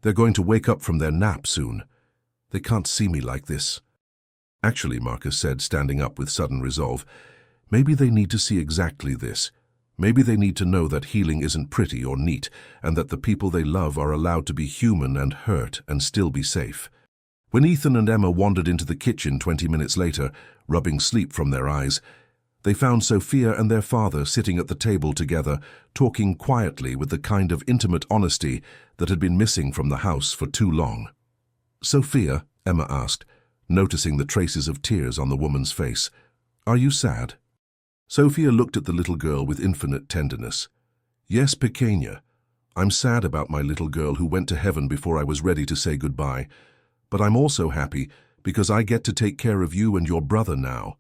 "They're going to wake up from their nap soon. They can't see me like this." "Actually," Marcus said, standing up with sudden resolve, "maybe they need to see exactly this. Maybe they need to know that healing isn't pretty or neat, and that the people they love are allowed to be human and hurt and still be safe." When Ethan and Emma wandered into the kitchen 20 minutes later, rubbing sleep from their eyes, they found Sophia and their father sitting at the table together, talking quietly with the kind of intimate honesty that had been missing from the house for too long. "Sophia," Emma asked, noticing the traces of tears on the woman's face, "are you sad?" Sophia looked at the little girl with infinite tenderness. "Yes, pequeña. I'm sad about my little girl who went to heaven before I was ready to say goodbye. But I'm also happy because I get to take care of you and your brother now.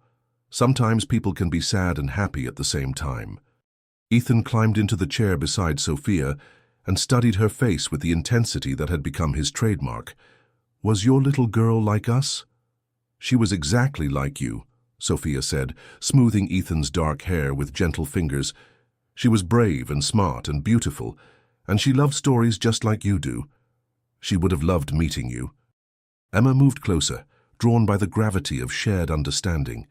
Sometimes people can be sad and happy at the same time." Ethan climbed into the chair beside Sophia and studied her face with the intensity that had become his trademark. "Was your little girl like us?" "She was exactly like you," Sophia said, smoothing Ethan's dark hair with gentle fingers. "She was brave and smart and beautiful, and she loved stories just like you do. She would have loved meeting you." Emma moved closer, drawn by the gravity of shared understanding.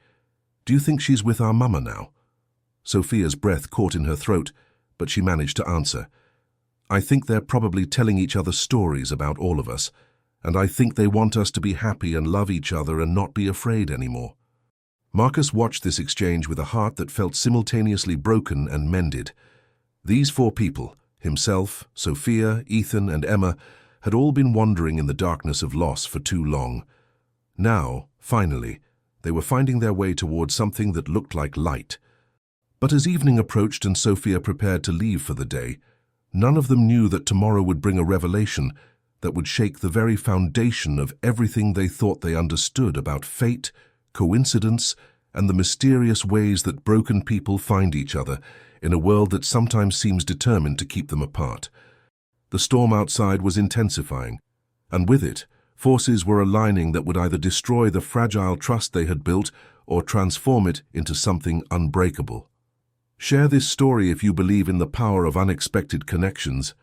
"Do you think she's with our mama now?" Sophia's breath caught in her throat, but she managed to answer. "I think they're probably telling each other stories about all of us, and I think they want us to be happy and love each other and not be afraid anymore." Marcus watched this exchange with a heart that felt simultaneously broken and mended. These 4 people, himself, Sophia, Ethan, and Emma, had all been wandering in the darkness of loss for too long. Now, finally, they were finding their way towards something that looked like light. But as evening approached and Sophia prepared to leave for the day, none of them knew that tomorrow would bring a revelation that would shake the very foundation of everything they thought they understood about fate, coincidence, and the mysterious ways that broken people find each other in a world that sometimes seems determined to keep them apart. The storm outside was intensifying, and with it, forces were aligning that would either destroy the fragile trust they had built or transform it into something unbreakable. Share this story if you believe in the power of unexpected connections.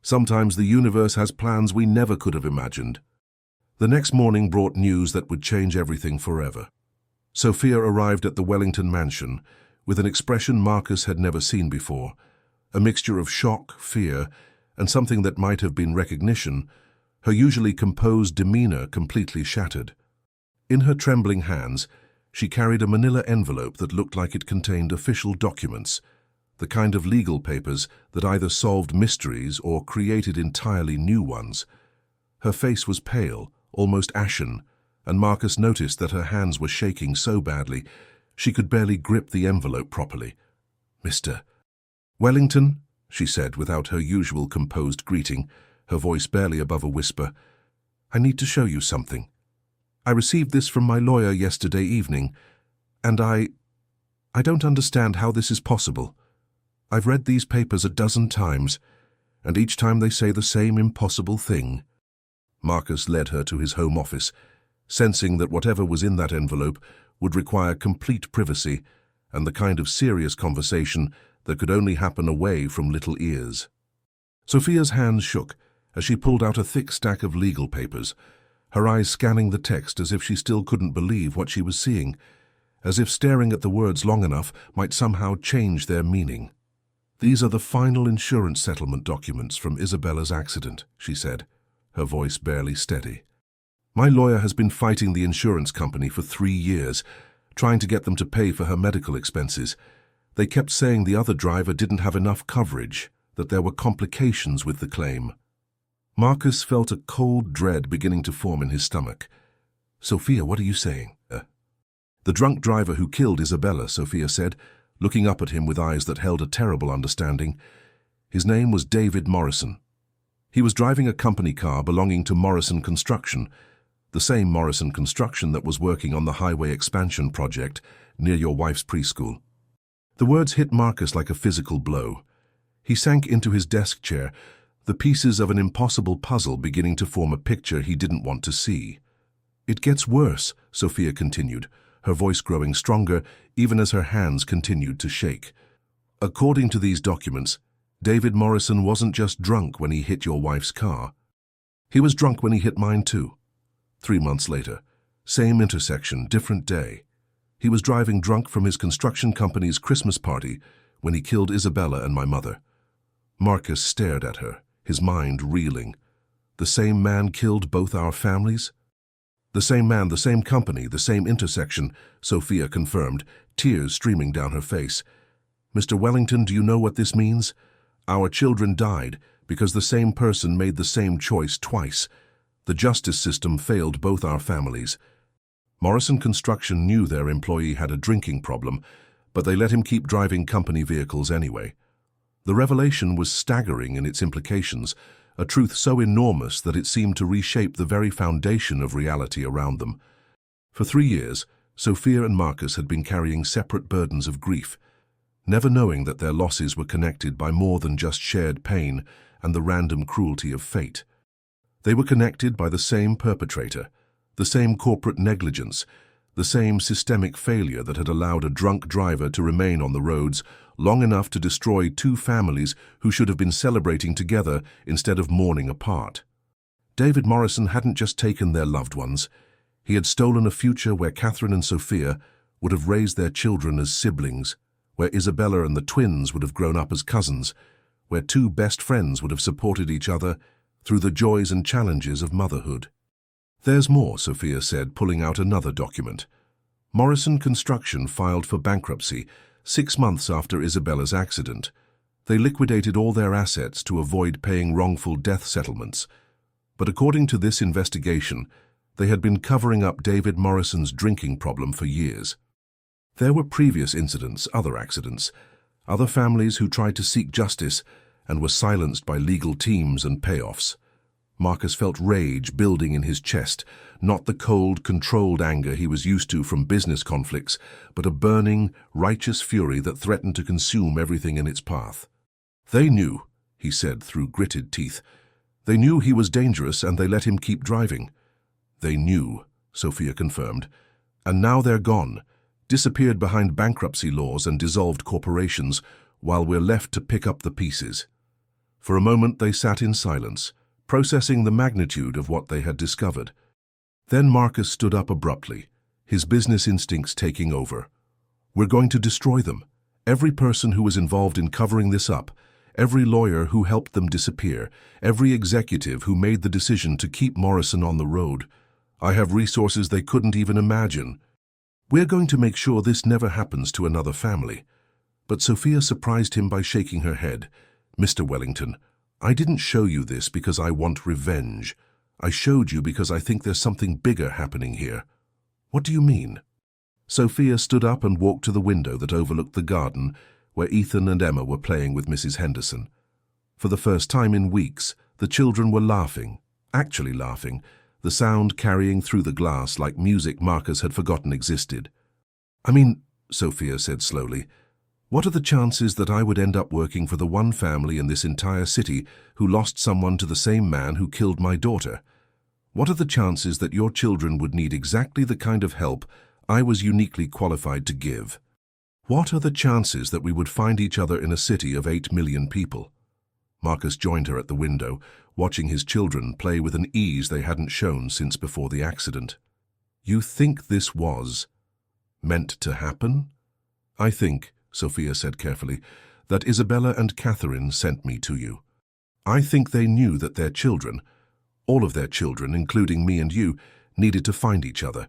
Sometimes the universe has plans we never could have imagined. The next morning brought news that would change everything forever. Sophia arrived at the Wellington mansion with an expression Marcus had never seen before, a mixture of shock, fear, and something that might have been recognition, her usually composed demeanor completely shattered. In her trembling hands, she carried a manila envelope that looked like it contained official documents, the kind of legal papers that either solved mysteries or created entirely new ones. Her face was pale, almost ashen, and Marcus noticed that her hands were shaking so badly she could barely grip the envelope properly. "Mr. Wellington," she said without her usual composed greeting, her voice barely above a whisper, "I need to show you something. I received this from my lawyer yesterday evening, and I don't understand how this is possible. I've read these papers a dozen times, and each time they say the same impossible thing. Marcus led her to his home office, sensing that whatever was in that envelope would require complete privacy and the kind of serious conversation that could only happen away from little ears. Sophia's hands shook as she pulled out a thick stack of legal papers, her eyes scanning the text as if she still couldn't believe what she was seeing, as if staring at the words long enough might somehow change their meaning. "These are the final insurance settlement documents from Isabella's accident," she said, her voice barely steady. "My lawyer has been fighting the insurance company for 3 years, trying to get them to pay for her medical expenses. They kept saying the other driver didn't have enough coverage, that there were complications with the claim." Marcus felt a cold dread beginning to form in his stomach. "Sophia, what are you saying?" "The drunk driver who killed Isabella," Sophia said, looking up at him with eyes that held a terrible understanding. "His name was David Morrison. He was driving a company car belonging to Morrison Construction, the same Morrison Construction that was working on the highway expansion project near your wife's preschool." The words hit Marcus like a physical blow. He sank into his desk chair, the pieces of an impossible puzzle beginning to form a picture he didn't want to see. "It gets worse," Sophia continued, her voice growing stronger even as her hands continued to shake. "According to these documents, David Morrison wasn't just drunk when he hit your wife's car. He was drunk when he hit mine too. 3 months later, same intersection, different day. He was driving drunk from his construction company's Christmas party when he killed Isabella and my mother." Marcus stared at her, his mind reeling. "The same man killed both our families?" "The same man, the same company, the same intersection," Sophia confirmed, tears streaming down her face. "Mr. Wellington, do you know what this means? Our children died because the same person made the same choice twice. The justice system failed both our families. Morrison Construction knew their employee had a drinking problem, but they let him keep driving company vehicles anyway. The revelation was staggering in its implications, a truth so enormous that it seemed to reshape the very foundation of reality around them. For 3 years, Sophia and Marcus had been carrying separate burdens of grief, never knowing that their losses were connected by more than just shared pain and the random cruelty of fate. They were connected by the same perpetrator, the same corporate negligence, the same systemic failure that had allowed a drunk driver to remain on the roads long enough to destroy 2 families who should have been celebrating together instead of mourning apart. David Morrison hadn't just taken their loved ones. He had stolen a future where Catherine and Sophia would have raised their children as siblings, where Isabella and the twins would have grown up as cousins, where 2 best friends would have supported each other through the joys and challenges of motherhood. "There's more," Sophia said, pulling out another document. "Morrison Construction filed for bankruptcy 6 months after Isabella's accident. They liquidated all their assets to avoid paying wrongful death settlements. But according to this investigation, they had been covering up David Morrison's drinking problem for years. There were previous incidents, other accidents, other families who tried to seek justice and were silenced by legal teams and payoffs." Marcus felt rage building in his chest, not the cold, controlled anger he was used to from business conflicts, but a burning, righteous fury that threatened to consume everything in its path. "They knew," he said through gritted teeth. "They knew he was dangerous and they let him keep driving." "They knew," Sophia confirmed. "And now they're gone, disappeared behind bankruptcy laws and dissolved corporations, while we're left to pick up the pieces." For a moment they sat in silence, processing the magnitude of what they had discovered. Then Marcus stood up abruptly, his business instincts taking over. "We're going to destroy them. Every person who was involved in covering this up, every lawyer who helped them disappear, every executive who made the decision to keep Morrison on the road. I have resources they couldn't even imagine. We're going to make sure this never happens to another family." But Sophia surprised him by shaking her head. "Mr. Wellington, I didn't show you this because I want revenge. I showed you because I think there's something bigger happening here." "What do you mean?" Sophia stood up and walked to the window that overlooked the garden where Ethan and Emma were playing with Mrs. Henderson. For the first time in weeks, the children were laughing, actually laughing, the sound carrying through the glass like music Marcus had forgotten existed. "I mean, Sophia said slowly. What are the chances that I would end up working for the one family in this entire city who lost someone to the same man who killed my daughter? What are the chances that your children would need exactly the kind of help I was uniquely qualified to give? What are the chances that we would find each other in a city of 8 million people? Marcus joined her at the window, watching his children play with an ease they hadn't shown since before the accident. You think this was meant to happen? I think, Sophia said carefully, that Isabella and Catherine sent me to you. I think they knew that their children, all of their children, including me and you, needed to find each other.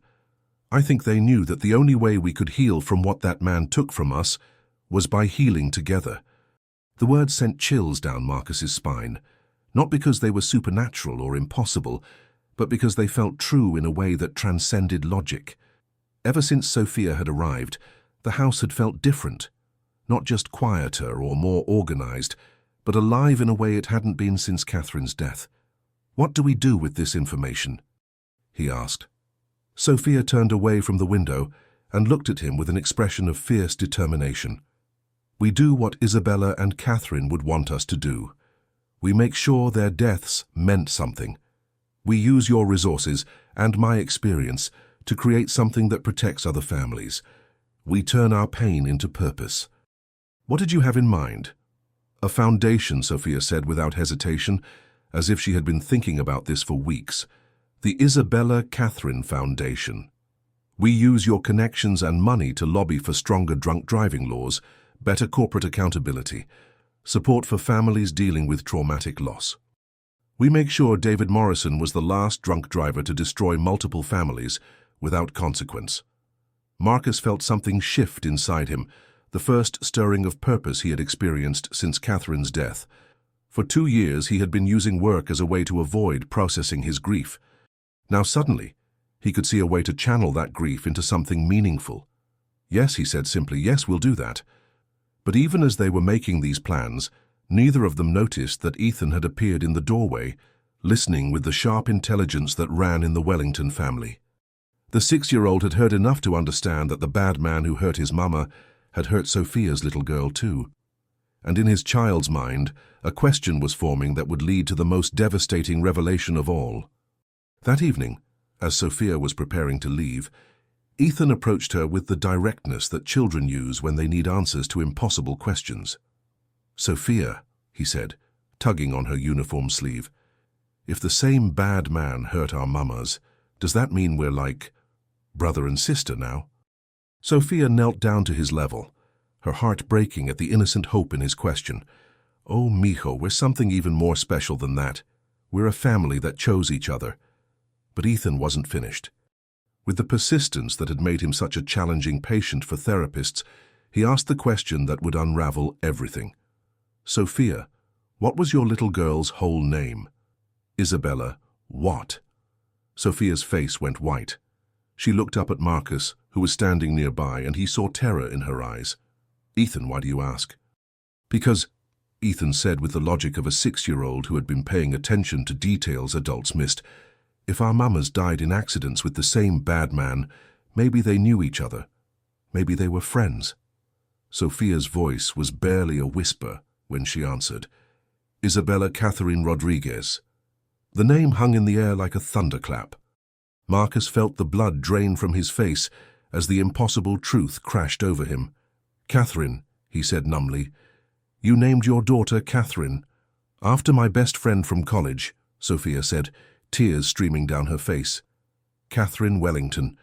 I think they knew that the only way we could heal from what that man took from us was by healing together. The words sent chills down Marcus's spine, not because they were supernatural or impossible, but because they felt true in a way that transcended logic. Ever since Sophia had arrived, the house had felt different, not just quieter or more organized, but alive in a way it hadn't been since Catherine's death. What do we do with this information? He asked. Sophia turned away from the window and looked at him with an expression of fierce determination. We do what Isabella and Catherine would want us to do. We make sure their deaths meant something. We use your resources and my experience to create something that protects other families. We turn our pain into purpose. What did you have in mind? A foundation, Sophia said without hesitation, as if she had been thinking about this for weeks. The Isabella Catherine Foundation. We use your connections and money to lobby for stronger drunk driving laws, better corporate accountability, support for families dealing with traumatic loss. We make sure David Morrison was the last drunk driver to destroy multiple families without consequence. Marcus felt something shift inside him, the first stirring of purpose he had experienced since Catherine's death. For 2 years he had been using work as a way to avoid processing his grief. Now suddenly, he could see a way to channel that grief into something meaningful. Yes, he said simply, yes, we'll do that. But even as they were making these plans, neither of them noticed that Ethan had appeared in the doorway, listening with the sharp intelligence that ran in the Wellington family. The 6-year-old had heard enough to understand that the bad man who hurt his mama had hurt Sophia's little girl too. And in his child's mind, a question was forming that would lead to the most devastating revelation of all. That evening, as Sophia was preparing to leave, Ethan approached her with the directness that children use when they need answers to impossible questions. Sophia, he said, tugging on her uniform sleeve, if the same bad man hurt our mamas, does that mean we're like brother and sister now? Sophia knelt down to his level, her heart breaking at the innocent hope in his question. Oh, mijo, we're something even more special than that. We're a family that chose each other. But Ethan wasn't finished. With the persistence that had made him such a challenging patient for therapists, he asked the question that would unravel everything. Sophia, what was your little girl's whole name? Isabella, what? Sophia's face went white. She looked up at Marcus, who was standing nearby, and he saw terror in her eyes. Ethan, why do you ask? Because, Ethan said with the logic of a 6-year-old who had been paying attention to details adults missed, if our mamas died in accidents with the same bad man, maybe they knew each other. Maybe they were friends. Sophia's voice was barely a whisper when she answered, Isabella Catherine Rodriguez. The name hung in the air like a thunderclap. Marcus felt the blood drain from his face as the impossible truth crashed over him. Catherine, he said numbly. You named your daughter Catherine. After my best friend from college, Sophia said, tears streaming down her face. Catherine Wellington.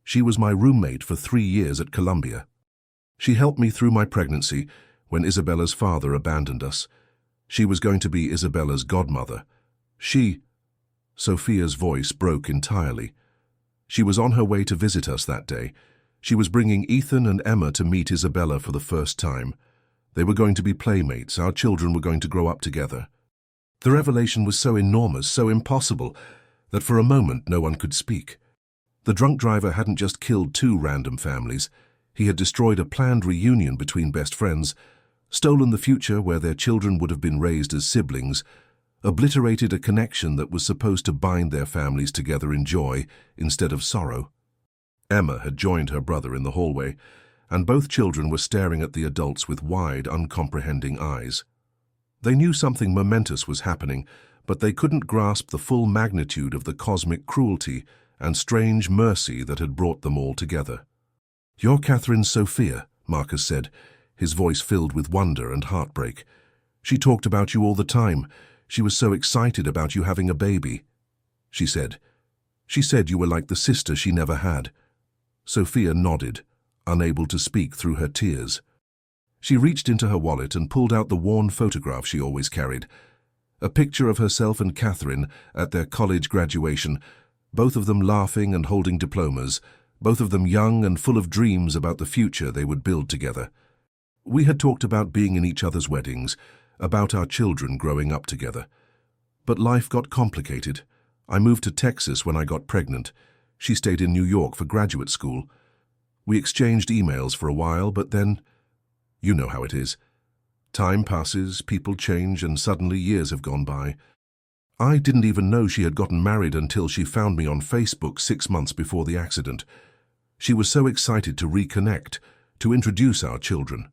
She was my roommate for 3 years at Columbia. She helped me through my pregnancy when Isabella's father abandoned us. She was going to be Isabella's godmother. Sophia's voice broke entirely. She was on her way to visit us that day. She was bringing Ethan and Emma to meet Isabella for the first time. They were going to be playmates. Our children were going to grow up together. The revelation was so enormous, so impossible, that for a moment no one could speak. The drunk driver hadn't just killed 2 random families. He had destroyed a planned reunion between best friends, stolen the future where their children would have been raised as siblings, obliterated a connection that was supposed to bind their families together in joy instead of sorrow. Emma had joined her brother in the hallway, and both children were staring at the adults with wide, uncomprehending eyes. They knew something momentous was happening, but they couldn't grasp the full magnitude of the cosmic cruelty and strange mercy that had brought them all together. "You're Catherine's Sophia," Marcus said, his voice filled with wonder and heartbreak. "She talked about you all the time. She was so excited about you having a baby." She said you were like the sister she never had. Sophia nodded, unable to speak through her tears. She reached into her wallet and pulled out the worn photograph she always carried. A picture of herself and Catherine at their college graduation, both of them laughing and holding diplomas, both of them young and full of dreams about the future they would build together. We had talked about being in each other's weddings, about our children growing up together. But life got complicated. I moved to Texas when I got pregnant. She stayed in New York for graduate school. We exchanged emails for a while, but then, you know how it is. Time passes, people change, and suddenly years have gone by. I didn't even know she had gotten married until she found me on Facebook 6 months before the accident. She was so excited to reconnect, to introduce our children.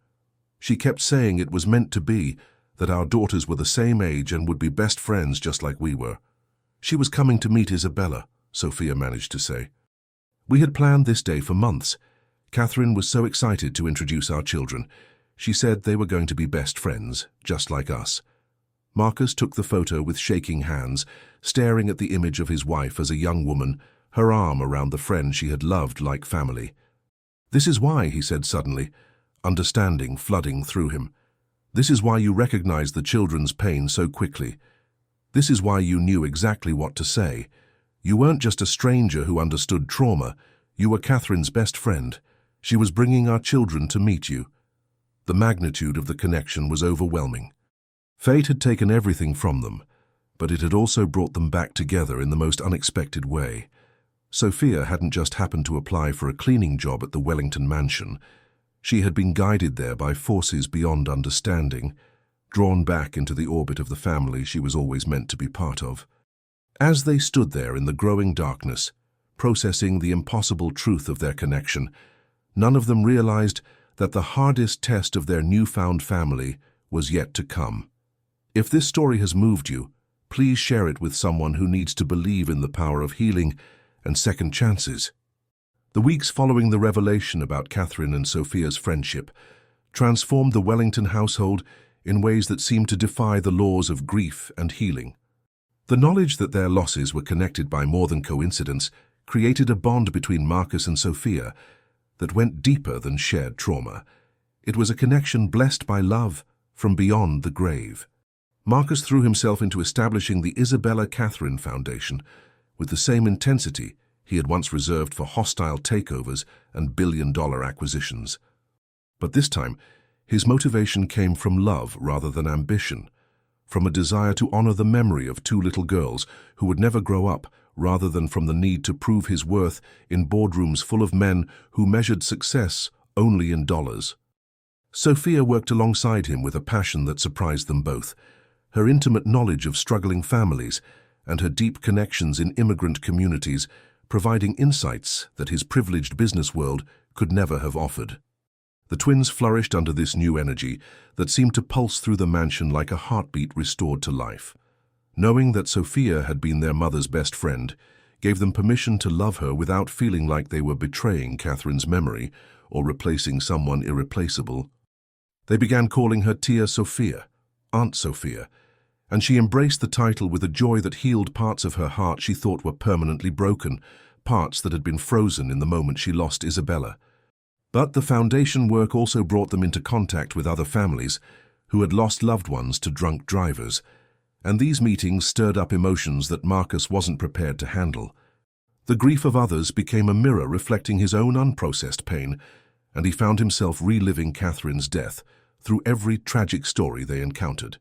She kept saying it was meant to be, that our daughters were the same age and would be best friends just like we were. She was coming to meet Isabella, Sophia managed to say. We had planned this day for months. Catherine was so excited to introduce our children. She said they were going to be best friends, just like us. Marcus took the photo with shaking hands, staring at the image of his wife as a young woman, her arm around the friend she had loved like family. "This is why," he said suddenly, understanding flooding through him. "This is why you recognized the children's pain so quickly. This is why you knew exactly what to say. You weren't just a stranger who understood trauma. You were Catherine's best friend. She was bringing our children to meet you." The magnitude of the connection was overwhelming. Fate had taken everything from them, but it had also brought them back together in the most unexpected way. Sophia hadn't just happened to apply for a cleaning job at the Wellington mansion. She had been guided there by forces beyond understanding, drawn back into the orbit of the family she was always meant to be part of. As they stood there in the growing darkness, processing the impossible truth of their connection, none of them realized that the hardest test of their newfound family was yet to come. If this story has moved you, please share it with someone who needs to believe in the power of healing and second chances. The weeks following the revelation about Catherine and Sophia's friendship transformed the Wellington household in ways that seemed to defy the laws of grief and healing. The knowledge that their losses were connected by more than coincidence created a bond between Marcus and Sophia that went deeper than shared trauma. It was a connection blessed by love from beyond the grave. Marcus threw himself into establishing the Isabella Catherine Foundation with the same intensity he had once reserved for hostile takeovers and billion-dollar acquisitions. But this time, his motivation came from love rather than ambition, from a desire to honor the memory of two little girls who would never grow up, rather than from the need to prove his worth in boardrooms full of men who measured success only in dollars. Sophia worked alongside him with a passion that surprised them both, her intimate knowledge of struggling families and her deep connections in immigrant communities providing insights that his privileged business world could never have offered. The twins flourished under this new energy that seemed to pulse through the mansion like a heartbeat restored to life. Knowing that Sophia had been their mother's best friend gave them permission to love her without feeling like they were betraying Catherine's memory or replacing someone irreplaceable. They began calling her Tia Sophia, Aunt Sophia, and she embraced the title with a joy that healed parts of her heart she thought were permanently broken, parts that had been frozen in the moment she lost Isabella. But the foundation work also brought them into contact with other families who had lost loved ones to drunk drivers, and these meetings stirred up emotions that Marcus wasn't prepared to handle. The grief of others became a mirror reflecting his own unprocessed pain, and he found himself reliving Catherine's death through every tragic story they encountered.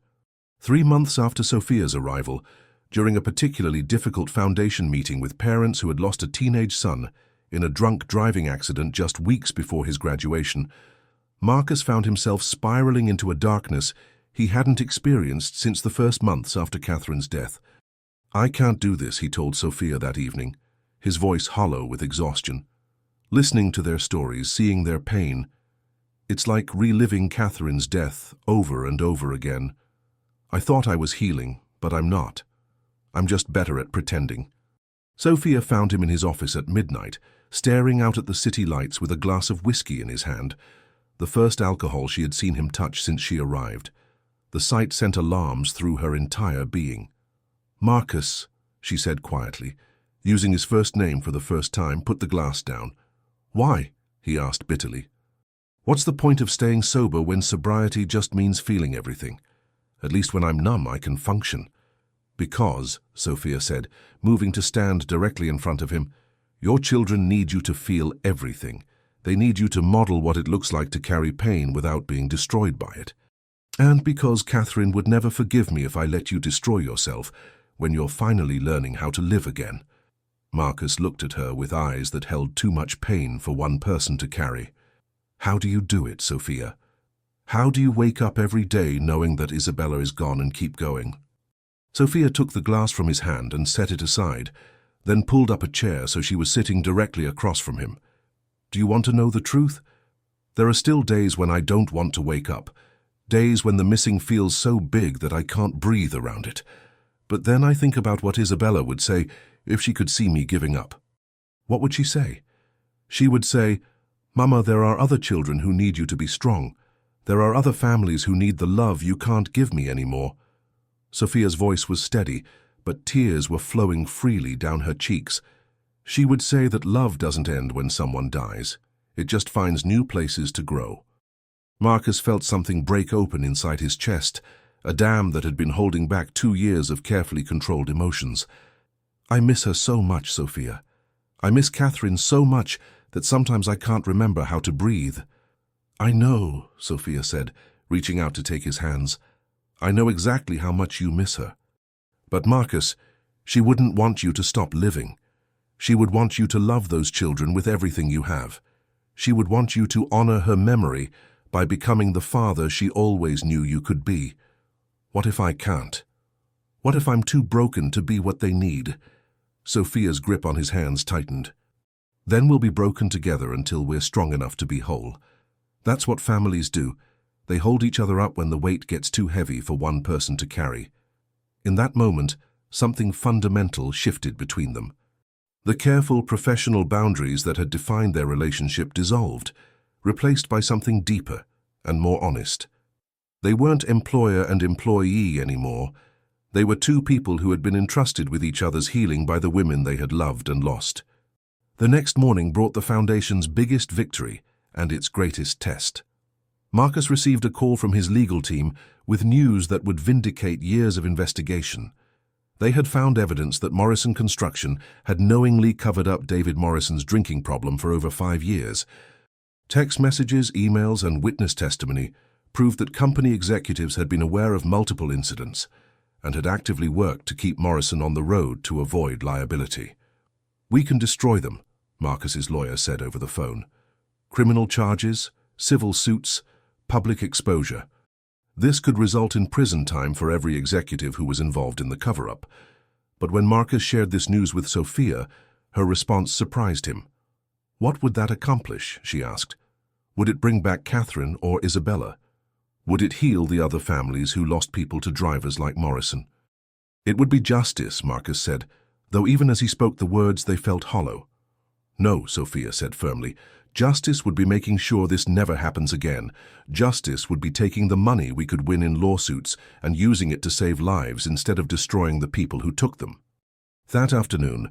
3 months after Sophia's arrival, during a particularly difficult foundation meeting with parents who had lost a teenage son in a drunk driving accident just weeks before his graduation, Marcus found himself spiraling into a darkness he hadn't experienced since the first months after Catherine's death. "I can't do this," he told Sophia that evening, his voice hollow with exhaustion. Listening to their stories, seeing their pain, It's like reliving Catherine's death over and over again. I thought I was healing, but I'm not. I'm just better at pretending. Sophia found him in his office at midnight, staring out at the city lights with a glass of whiskey in his hand, the first alcohol she had seen him touch since she arrived. The sight sent alarms through her entire being. "Marcus," she said quietly, using his first name for the first time, put the glass down. "Why?" he asked bitterly. "What's the point of staying sober when sobriety just means feeling everything? At least when I'm numb, I can function." "Because," Sophia said, moving to stand directly in front of him, "your children need you to feel everything. They need you to model what it looks like to carry pain without being destroyed by it. And because Catherine would never forgive me if I let you destroy yourself when you're finally learning how to live again." Marcus looked at her with eyes that held too much pain for one person to carry. "How do you do it, Sophia? How do you wake up every day knowing that Isabella is gone and keep going?" Sophia took the glass from his hand and set it aside, then pulled up a chair so she was sitting directly across from him. "Do you want to know the truth? There are still days when I don't want to wake up, days when the missing feels so big that I can't breathe around it. But then I think about what Isabella would say if she could see me giving up. What would she say? She would say, 'Mama, there are other children who need you to be strong. There are other families who need the love you can't give me anymore.'" Sophia's voice was steady, but tears were flowing freely down her cheeks. She would say that love doesn't end when someone dies. It just finds new places to grow. Marcus felt something break open inside his chest, a dam that had been holding back 2 years of carefully controlled emotions. "I miss her so much, Sophia. I miss Catherine so much that sometimes I can't remember how to breathe." "I know," Sophia said, reaching out to take his hands. "I know exactly how much you miss her. But Marcus, she wouldn't want you to stop living. She would want you to love those children with everything you have. She would want you to honor her memory by becoming the father she always knew you could be. What if I can't? What if I'm too broken to be what they need?" Sophia's grip on his hands tightened. "Then we'll be broken together until we're strong enough to be whole. That's what families do. They hold each other up when the weight gets too heavy for one person to carry." In that moment, something fundamental shifted between them. The careful professional boundaries that had defined their relationship dissolved, replaced by something deeper and more honest. They weren't employer and employee anymore. They were two people who had been entrusted with each other's healing by the women they had loved and lost. The next morning brought the Foundation's biggest victory and its greatest test. Marcus received a call from his legal team with news that would vindicate years of investigation. They had found evidence that Morrison Construction had knowingly covered up David Morrison's drinking problem for over 5 years. Text messages, emails, and witness testimony proved that company executives had been aware of multiple incidents and had actively worked to keep Morrison on the road to avoid liability. "We can destroy them," Marcus's lawyer said over the phone. "Criminal charges, civil suits, public exposure. This could result in prison time for every executive who was involved in the cover-up." But when Marcus shared this news with Sophia, her response surprised him. What would that accomplish, she asked. Would it bring back Catherine or Isabella? Would it heal the other families who lost people to drivers like Morrison? "It would be justice," Marcus said, though even as he spoke the words they felt hollow. "No," Sophia said firmly. "Justice would be making sure this never happens again. Justice would be taking the money we could win in lawsuits and using it to save lives instead of destroying the people who took them." That afternoon,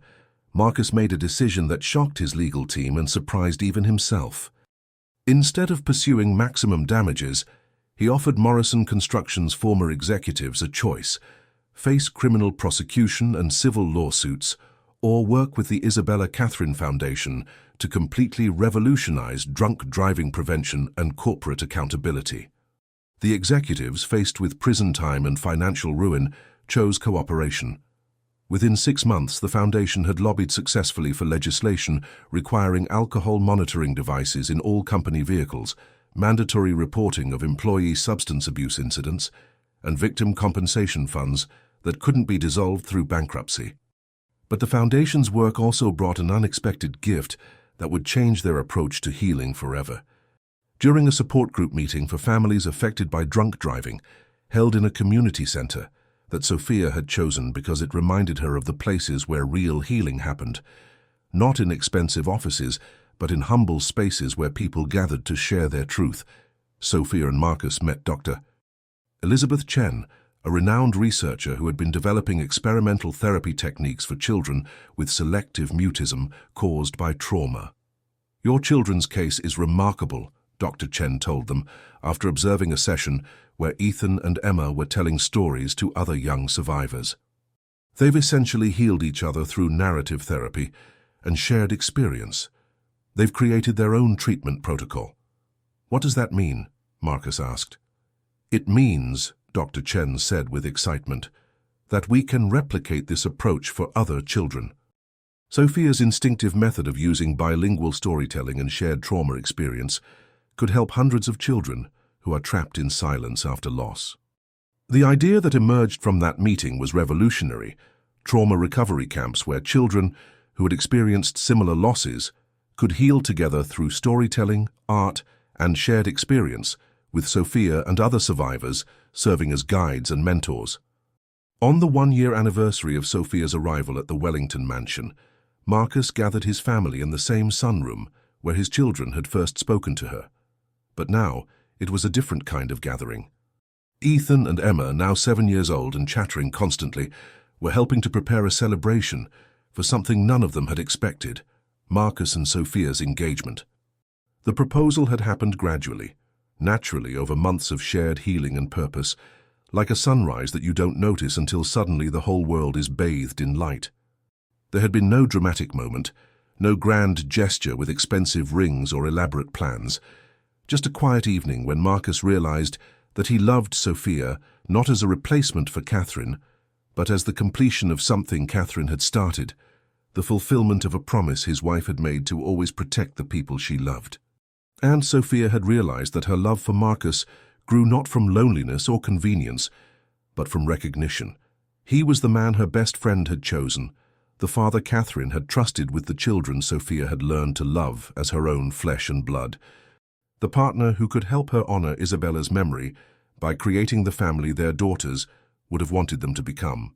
Marcus made a decision that shocked his legal team and surprised even himself. Instead of pursuing maximum damages, he offered Morrison Construction's former executives a choice: face criminal prosecution and civil lawsuits, or work with the Isabella Catherine Foundation to completely revolutionize drunk driving prevention and corporate accountability. The executives, faced with prison time and financial ruin, chose cooperation. Within 6 months, the foundation had lobbied successfully for legislation requiring alcohol monitoring devices in all company vehicles, mandatory reporting of employee substance abuse incidents, and victim compensation funds that couldn't be dissolved through bankruptcy. But the foundation's work also brought an unexpected gift that would change their approach to healing forever. During a support group meeting for families affected by drunk driving, held in a community center that Sophia had chosen because it reminded her of the places where real healing happened, not in expensive offices, but in humble spaces where people gathered to share their truth, Sophia and Marcus met Dr. Elizabeth Chen, a renowned researcher who had been developing experimental therapy techniques for children with selective mutism caused by trauma. "Your children's case is remarkable," Dr. Chen told them after observing a session where Ethan and Emma were telling stories to other young survivors. "They've essentially healed each other through narrative therapy and shared experience. They've created their own treatment protocol." "What does that mean?" Marcus asked. "It means," Dr. Chen said with excitement, "that we can replicate this approach for other children." Sophia's instinctive method of using bilingual storytelling and shared trauma experience could help hundreds of children who are trapped in silence after loss. The idea that emerged from that meeting was revolutionary: trauma recovery camps where children who had experienced similar losses could heal together through storytelling, art, and shared experience, with Sophia and other survivors serving as guides and mentors. On the one-year anniversary of Sophia's arrival at the Wellington mansion, Marcus gathered his family in the same sunroom where his children had first spoken to her. But now, it was a different kind of gathering. Ethan and Emma, now 7 years old and chattering constantly, were helping to prepare a celebration for something none of them had expected: Marcus and Sophia's engagement. The proposal had happened gradually, naturally over months of shared healing and purpose, like a sunrise that you don't notice until suddenly the whole world is bathed in light. There had been no dramatic moment, no grand gesture with expensive rings or elaborate plans, just a quiet evening when Marcus realized that he loved Sophia not as a replacement for Catherine, but as the completion of something Catherine had started, the fulfillment of a promise his wife had made to always protect the people she loved. And Sophia had realized that her love for Marcus grew not from loneliness or convenience, but from recognition. He was the man her best friend had chosen, the father Catherine had trusted with the children Sophia had learned to love as her own flesh and blood, the partner who could help her honor Isabella's memory by creating the family their daughters would have wanted them to become.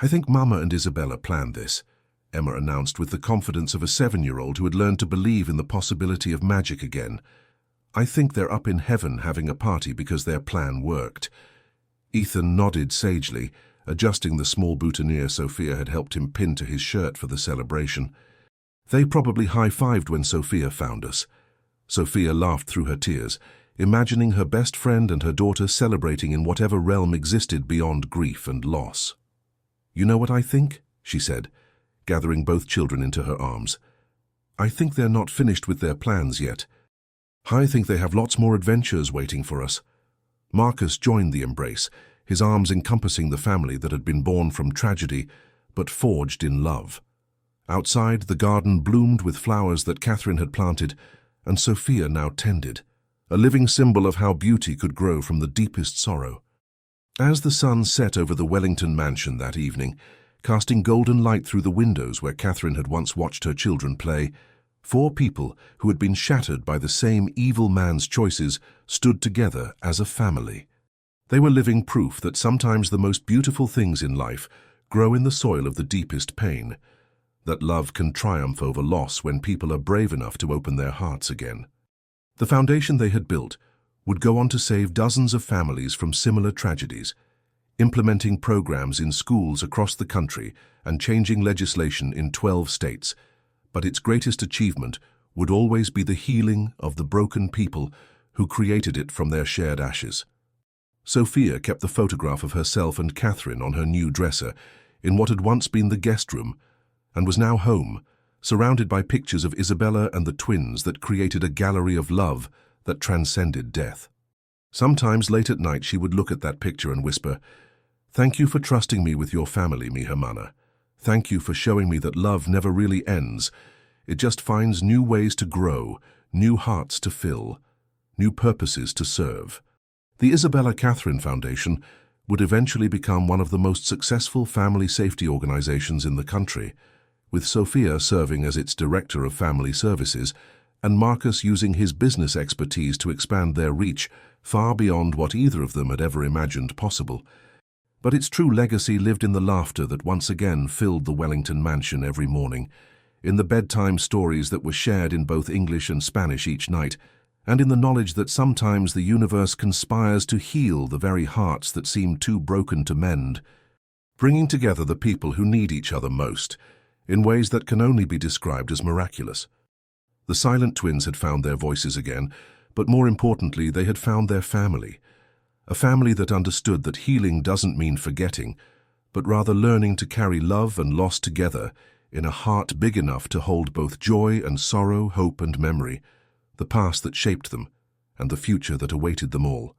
"I think Mama and Isabella planned this," Emma announced with the confidence of a 7-year-old who had learned to believe in the possibility of magic again. "I think they're up in heaven having a party because their plan worked." Ethan nodded sagely, adjusting the small boutonniere Sophia had helped him pin to his shirt for the celebration. "They probably high-fived when Sophia found us." Sophia laughed through her tears, imagining her best friend and her daughter celebrating in whatever realm existed beyond grief and loss. "You know what I think?" she said, gathering both children into her arms. "I think they're not finished with their plans yet. I think they have lots more adventures waiting for us." Marcus joined the embrace, his arms encompassing the family that had been born from tragedy, but forged in love. Outside, the garden bloomed with flowers that Catherine had planted, and Sophia now tended, a living symbol of how beauty could grow from the deepest sorrow. As the sun set over the Wellington mansion that evening, casting golden light through the windows where Catherine had once watched her children play, 4 people who had been shattered by the same evil man's choices stood together as a family. They were living proof that sometimes the most beautiful things in life grow in the soil of the deepest pain, that love can triumph over loss when people are brave enough to open their hearts again. The foundation they had built would go on to save dozens of families from similar tragedies, implementing programs in schools across the country and changing legislation in 12 states, but its greatest achievement would always be the healing of the broken people who created it from their shared ashes. Sophia kept the photograph of herself and Catherine on her new dresser in what had once been the guest room, and was now home, surrounded by pictures of Isabella and the twins that created a gallery of love that transcended death. Sometimes late at night she would look at that picture and whisper, "Thank you for trusting me with your family, mi hermana. Thank you for showing me that love never really ends. It just finds new ways to grow, new hearts to fill, new purposes to serve." The Isabella Catherine Foundation would eventually become one of the most successful family safety organizations in the country, with Sophia serving as its Director of Family Services and Marcus using his business expertise to expand their reach far beyond what either of them had ever imagined possible. But its true legacy lived in the laughter that once again filled the Wellington mansion every morning, in the bedtime stories that were shared in both English and Spanish each night, and in the knowledge that sometimes the universe conspires to heal the very hearts that seem too broken to mend, bringing together the people who need each other most, in ways that can only be described as miraculous. The silent twins had found their voices again, but more importantly, they had found their family. A family that understood that healing doesn't mean forgetting, but rather learning to carry love and loss together in a heart big enough to hold both joy and sorrow, hope and memory, the past that shaped them, and the future that awaited them all.